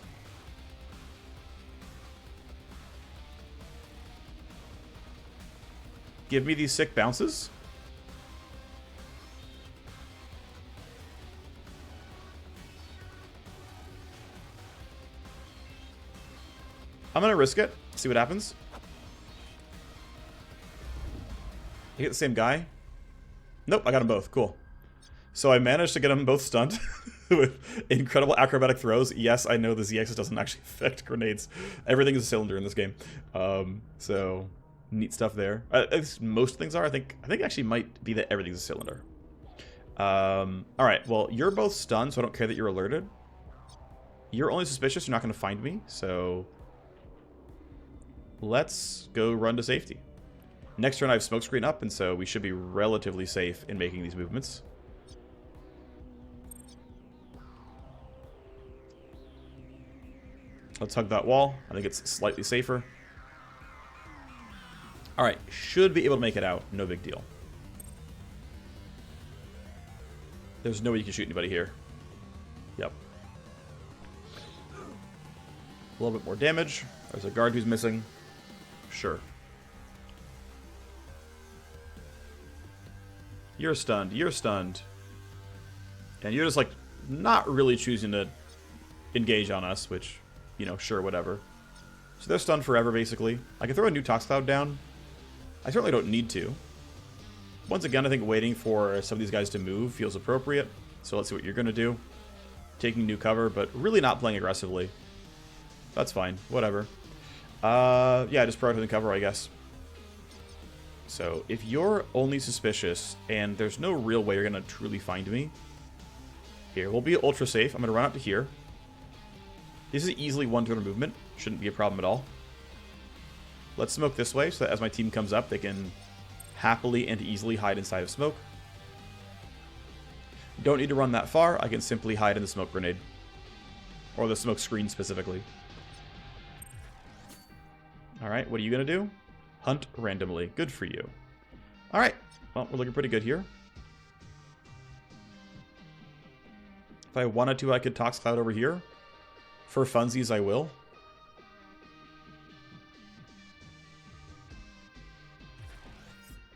Give me these sick bounces? I'm gonna risk it. See what happens. You get the same guy? Nope, I got them both. Cool. So I managed to get them both stunned with incredible acrobatic throws. Yes, I know the ZX doesn't actually affect grenades. Everything is a cylinder in this game. So neat stuff there. At least most things are. I think it actually might be that everything's a cylinder. All right. Well, you're both stunned, so I don't care that you're alerted. You're only suspicious. You're not going to find me. So let's go run to safety. Next turn I have smokescreen up, and so we should be relatively safe in making these movements. Let's hug that wall. I think it's slightly safer. Alright, should be able to make it out. No big deal. There's no way you can shoot anybody here. Yep. A little bit more damage. There's a guard who's missing. Sure. You're stunned. You're stunned. And you're just, like, not really choosing to engage on us, which, you know, sure, whatever. So they're stunned forever, basically. I can throw a new Tox Cloud down. I certainly don't need to. Once again, I think waiting for some of these guys to move feels appropriate. So let's see what you're going to do. Taking new cover, but really not playing aggressively. That's fine. Whatever. Yeah, just prioritizing cover, I guess. So, if you're only suspicious, and there's no real way you're going to truly find me, here, we'll be ultra safe. I'm going to run out to here. This is easily one turn of movement. Shouldn't be a problem at all. Let's smoke this way, so that as my team comes up, they can happily and easily hide inside of smoke. Don't need to run that far. I can simply hide in the smoke grenade. Or the smoke screen, specifically. Alright, what are you going to do? Hunt randomly. Good for you. Alright. Well, we're looking pretty good here. If I wanted to, I could Tox Cloud over here. For funsies, I will.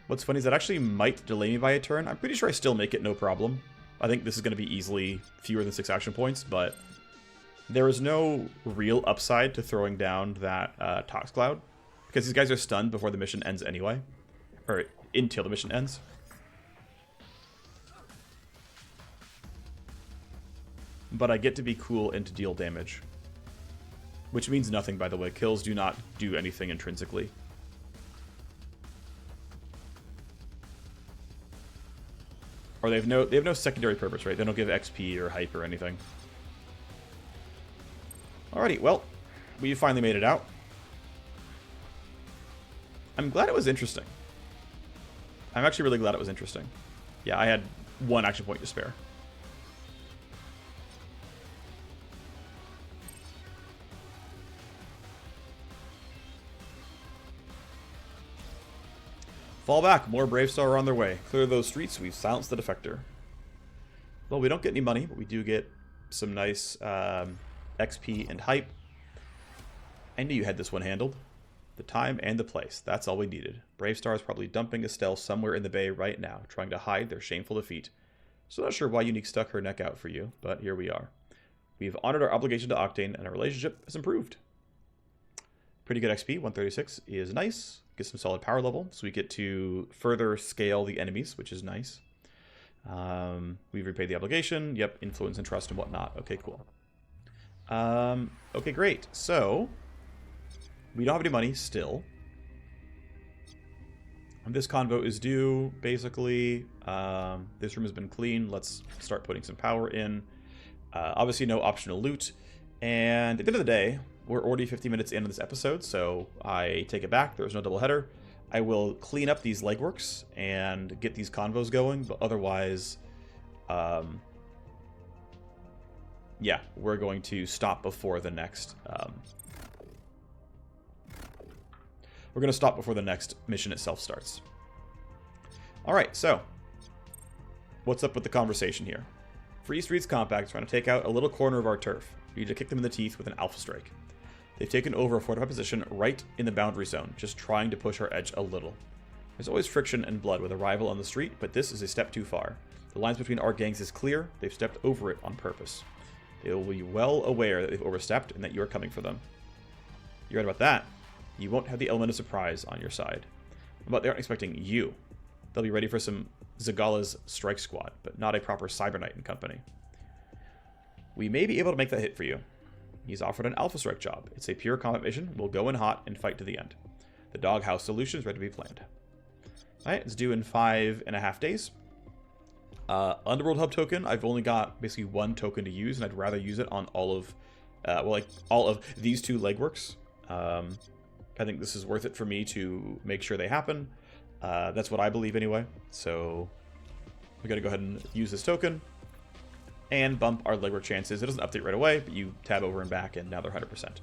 What's funny is that actually might delay me by a turn. I'm pretty sure I still make it no problem. I think this is going to be easily fewer than 6 action points, but there is no real upside to throwing down that Tox Cloud. Because these guys are stunned before the mission ends anyway. Or until the mission ends. But I get to be cool and to deal damage. Which means nothing, by the way. Kills do not do anything intrinsically. Or they have no secondary purpose, right? They don't give XP or hype or anything. Alrighty, well, we finally made it out. I'm glad it was interesting. I'm actually really glad it was interesting. Yeah, I had 1 action point to spare. Fall back. More Bravestar are on their way. Clear those streets. We've silenced the defector. Well, we don't get any money, but we do get some nice XP and hype. I knew you had this one handled. The time and the place. That's all we needed. Bravestar is probably dumping Estelle somewhere in the bay right now, trying to hide their shameful defeat. So not sure why Unique stuck her neck out for you, but here we are. We've honored our obligation to Octane, and our relationship has improved. Pretty good XP. 136 is nice. Get some solid power level, so we get to further scale the enemies, which is nice. We've repaid the obligation. Yep, influence and trust and whatnot. Okay, cool. Okay, great. So, we don't have any money still. And this convo is due, basically. This room has been cleaned. Let's start putting some power in. Obviously, no optional loot. And at the end of the day, we're already 50 minutes into this episode, so I take it back. There's no double header. I will clean up these legworks and get these convos going, but otherwise, yeah, we're going to stop before the next. We're going to stop before the next mission itself starts. All right, so what's up with the conversation here? Free Streets Compact is trying to take out a little corner of our turf. We need to kick them in the teeth with an alpha strike. They've taken over a fortified position right in the boundary zone, just trying to push our edge a little. There's always friction and blood with a rival on the street, but this is a step too far. The lines between our gangs is clear. They've stepped over it on purpose. They will be well aware that they've overstepped and that you are coming for them. You're right about that. You won't have the element of surprise on your side. But they aren't expecting you. They'll be ready for some Zagala's strike squad, but not a proper Cyber Knight and company. We may be able to make that hit for you. He's offered an Alpha Strike job. It's a pure combat mission. We'll go in hot and fight to the end. The Doghouse solution is ready to be planned. Alright, it's due in 5.5 days. Underworld Hub token, I've only got basically 1 token to use, and I'd rather use it on all of, all of these 2 legworks. I think this is worth it for me to make sure they happen. That's what I believe anyway. So, we gotta go ahead and use this token. And bump our legwork chances. It doesn't update right away, but you tab over and back, and now they're 100%.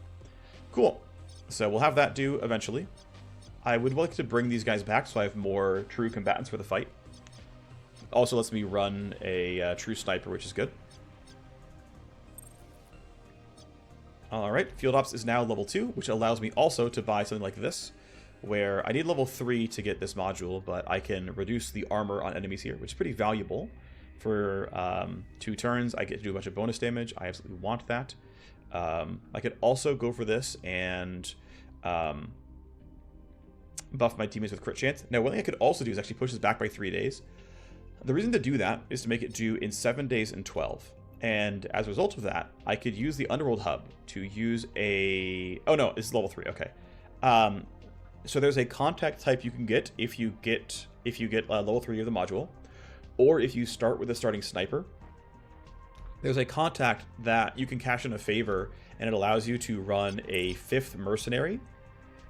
Cool. So we'll have that due eventually. I would like to bring these guys back so I have more true combatants for the fight. Also lets me run a true sniper, which is good. Alright, Field Ops is now level 2, which allows me also to buy something like this, where I need level 3 to get this module, but I can reduce the armor on enemies here, which is pretty valuable. For 2 turns, I get to do a bunch of bonus damage. I absolutely want that. I could also go for this and buff my teammates with crit chance. Now, one thing I could also do is actually push this back by 3 days. The reason to do that is to make it due in 7 days and 12. And as a result of that, I could use the Underworld Hub to use a... Oh, no, this is level 3. Okay. So there's a contact type you can get if you get level 3 of the module. Or if you start with a starting sniper, there's a contact that you can cash in a favor, and it allows you to run a 5th mercenary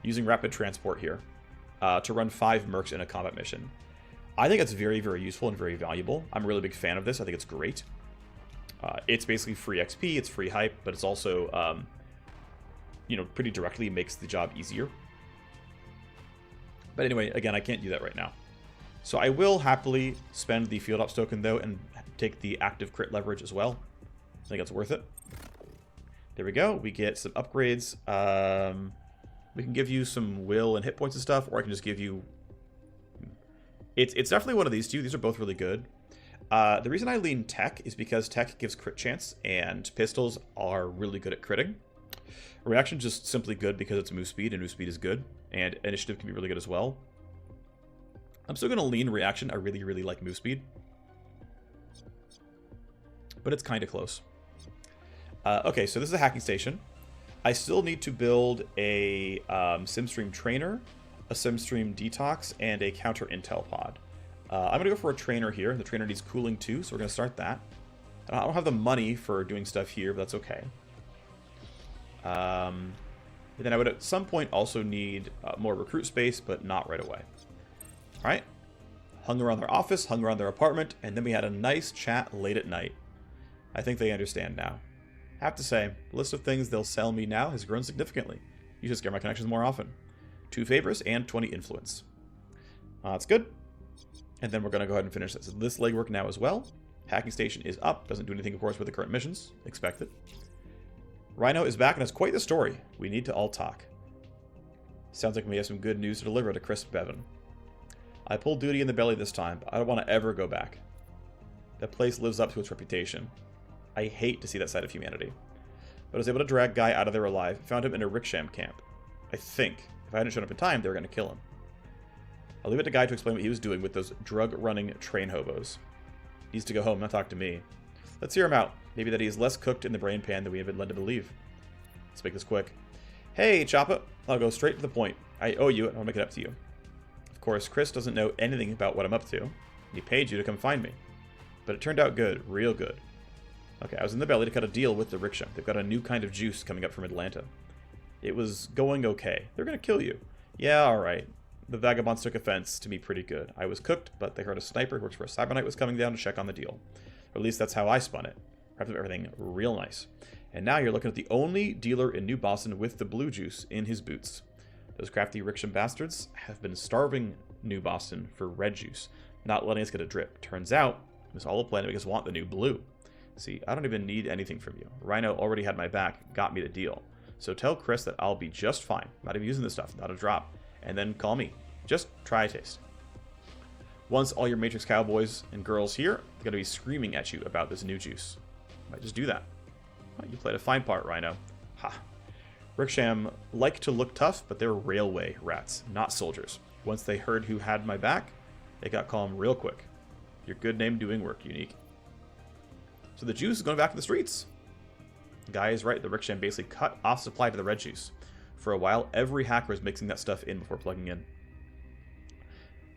using rapid transport here to run 5 mercs in a combat mission. I think it's very, very useful and very valuable. I'm a really big fan of this. I think it's great. It's basically free XP, it's free hype, but it's also, you know, pretty directly makes the job easier. But anyway, again, I can't do that right now. So I will happily spend the Field Ops token, though, and take the active crit leverage as well. I think it's worth it. There we go. We get some upgrades. We can give you some will and hit points and stuff, or I can just give you... It's definitely one of these 2. These are both really good. The reason I lean tech is because tech gives crit chance, and pistols are really good at critting. Reaction is just simply good because it's move speed, and move speed is good. And initiative can be really good as well. I'm still going to lean reaction. I really, really like move speed. But it's kind of close. Okay, so this is a hacking station. I still need to build a SimStream trainer, a SimStream detox, and a counter intel pod. I'm going to go for a trainer here. The trainer needs cooling too, so we're going to start that. I don't have the money for doing stuff here, but that's okay. And then I would at some point also need more recruit space, but not right away. Alright. Hung around their office, hung around their apartment, and then we had a nice chat late at night. I think they understand now. I have to say, the list of things they'll sell me now has grown significantly. You should scare my connections more often. 2 favors and 20 influence. That's good. And then we're going to go ahead and finish this legwork now as well. Hacking station is up. Doesn't do anything, of course, with the current missions. Expect it. Rhino is back and has quite the story. We need to all talk. Sounds like we have some good news to deliver to Chris Bevan. I pulled duty in the belly this time, but I don't want to ever go back. That place lives up to its reputation. I hate to see that side of humanity. But I was able to drag Guy out of there alive, found him in a ricksham camp. I think, if I hadn't shown up in time, they were going to kill him. I'll leave it to Guy to explain what he was doing with those drug-running train hobos. He needs to go home, not talk to me. Let's hear him out. Maybe that he is less cooked in the brain pan than we have been led to believe. Let's make this quick. Hey, Choppa. I'll go straight to the point. I owe you, and I'll make it up to you. Of course, Chris doesn't know anything about what I'm up to. He paid you to come find me. But it turned out good, real good. Okay, I was in the belly to cut a deal with the rickshaw. They've got a new kind of juice coming up from Atlanta. It was going okay. They're going to kill you. Yeah, alright. The vagabonds took offense to me pretty good. I was cooked, but they heard a sniper who works for a cyberknight was coming down to check on the deal. Or at least that's how I spun it. Wrapped up everything real nice. And now you're looking at the only dealer in New Boston with the blue juice in his boots. Those crafty rickshaw bastards have been starving New Boston for red juice, not letting us get a drip. Turns out, it was all a plan to make us want the new blue. See, I don't even need anything from you. Rhino already had my back, got me the deal. So tell Chris that I'll be just fine. Not even using this stuff, not a drop. And then call me. Just try a taste. Once all your Matrix cowboys and girls here, they're going to be screaming at you about this new juice. Might just do that. Well, you played a fine part, Rhino. Ha. Ricksham like to look tough, but they're railway rats, not soldiers. Once they heard who had my back, they got calm real quick. Your good name doing work, Unique. So the juice is going back to the streets. The guy is right. The Ricksham basically cut off supply to the red juice. For a while, every hacker is mixing that stuff in before plugging in.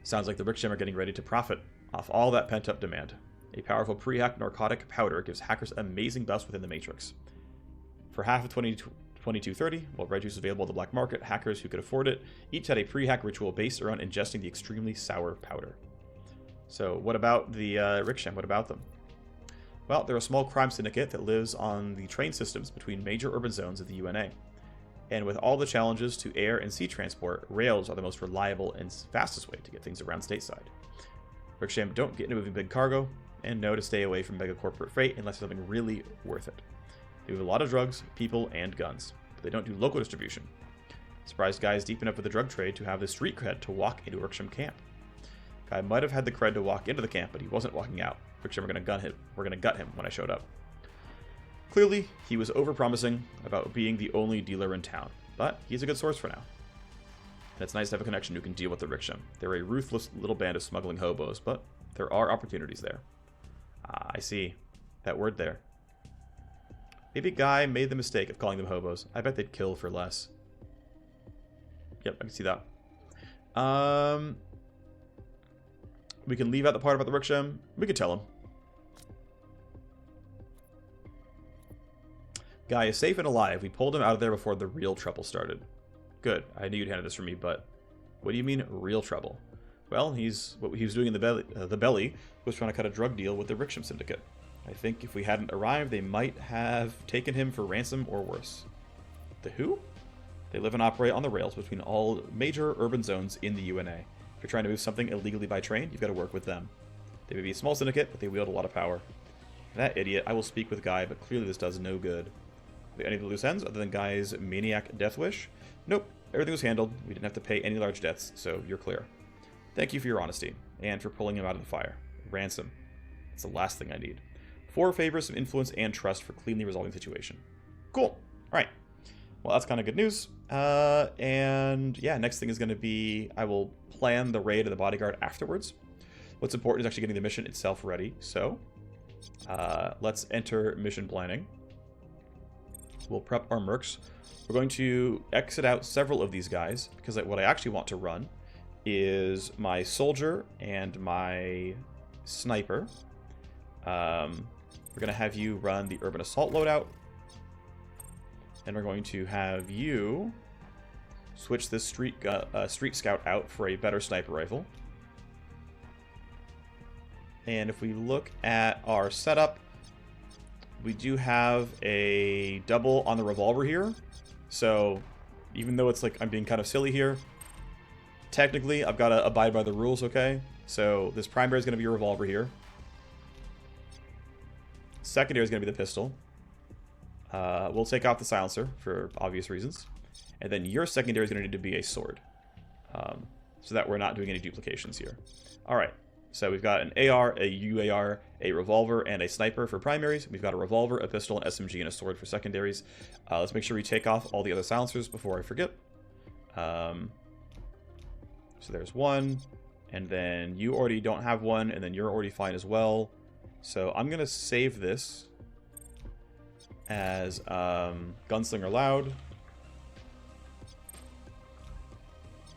Sounds like the Ricksham are getting ready to profit off all that pent-up demand. A powerful pre-hack narcotic powder gives hackers amazing buffs within the Matrix. For half of 2230, while red juice was available on the black market, hackers who could afford it each had a pre-hack ritual based around ingesting the extremely sour powder. So what about the Ricksham? What about them? Well, they're a small crime syndicate that lives on the train systems between major urban zones of the UNA. And with all the challenges to air and sea transport, rails are the most reliable and fastest way to get things around stateside. Ricksham don't get into moving big cargo, and know to stay away from mega corporate freight unless there's something really worth it. They move a lot of drugs, people, and guns, but they don't do local distribution. Surprised guys deep enough with the drug trade to have the street cred to walk into Ricksham camp. Guy might have had the cred to walk into the camp, but he wasn't walking out. Ricksham were gonna gut him when I showed up. Clearly, he was overpromising about being the only dealer in town, but he's a good source for now. And it's nice to have a connection who can deal with the Ricksham. They're a ruthless little band of smuggling hobos, but there are opportunities there. Ah, I see. That word there. Maybe Guy made the mistake of calling them hobos. I bet they'd kill for less. Yep, I can see that. We can leave out the part about the Ricksham. We could tell him. Guy is safe and alive. We pulled him out of there before the real trouble started. Good. I knew you'd handed this for me, but what do you mean real trouble? Well, what he was doing in the belly was trying to cut a drug deal with the Ricksham Syndicate. I think if we hadn't arrived, they might have taken him for ransom or worse. The who? They live and operate on the rails between all major urban zones in the UNA. If you're trying to move something illegally by train, you've got to work with them. They may be a small syndicate, but they wield a lot of power. That idiot, I will speak with Guy, but clearly this does no good. Are there any of the loose ends other than Guy's maniac death wish? Nope, everything was handled. We didn't have to pay any large debts, so you're clear. Thank you for your honesty, and for pulling him out of the fire. Ransom. It's the last thing I need. 4 favors, some influence, and trust for cleanly resolving the situation. Cool. Alright. Well, that's kind of good news. And yeah, next thing is going to be, I will plan the raid of the bodyguard afterwards. What's important is actually getting the mission itself ready. So, let's enter mission planning. We'll prep our mercs. We're going to exit out several of these guys, because what I actually want to run is my soldier and my sniper. We're going to have you run the urban assault loadout. And we're going to have you switch this street scout out for a better sniper rifle. And if we look at our setup, we do have a double on the revolver here. So even though it's like I'm being kind of silly here, technically I've got to abide by the rules, okay? So this primary is going to be a revolver here. Secondary is going to be the pistol. We'll take off the silencer for obvious reasons. And then your secondary is going to need to be a sword. So that we're not doing any duplications here. Alright, so we've got an AR, a UAR, a revolver, and a sniper for primaries. We've got a revolver, a pistol, an SMG, and a sword for secondaries. Let's make sure we take off all the other silencers before I forget. So there's one, and then you already don't have one, and then you're already fine as well. So I'm going to save this as Gunslinger Loud.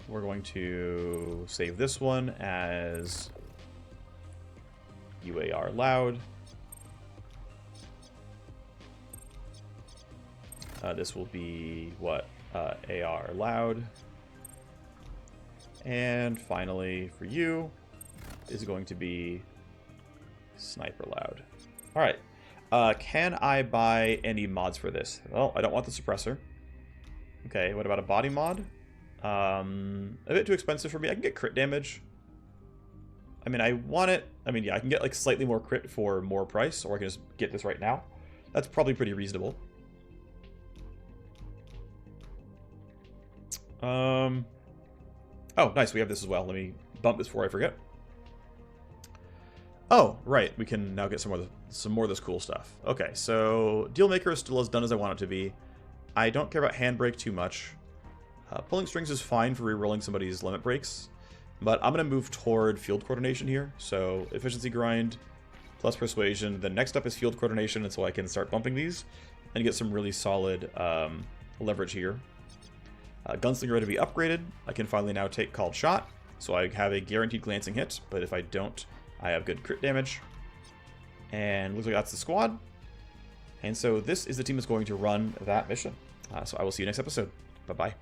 We're going to save this one as UAR Loud. This will be, what, AR Loud. And finally, for you, is going to be Sniper Loud. Alright. Can I buy any mods for this? Well, I don't want the suppressor. Okay, what about a body mod? A bit too expensive for me. I can get crit damage. I mean, I want it. I mean, yeah, I can get like slightly more crit for more price, or I can just get this right now. That's probably pretty reasonable. Oh, nice. We have this as well. Let me bump this before I forget. Oh, right. We can now get some more of this cool stuff. Okay, so Dealmaker is still as done as I want it to be. I don't care about Handbrake too much. Pulling strings is fine for rerolling somebody's limit breaks, but I'm going to move toward field coordination here. So efficiency grind plus persuasion. Then next up is field coordination, and so I can start bumping these and get some really solid leverage here. Gunslinger ready to be upgraded. I can finally now take called shot, so I have a guaranteed glancing hit, but if I don't, I have good crit damage. And looks like that's the squad. And so this is the team that's going to run that mission. So I will see you next episode. Bye-bye.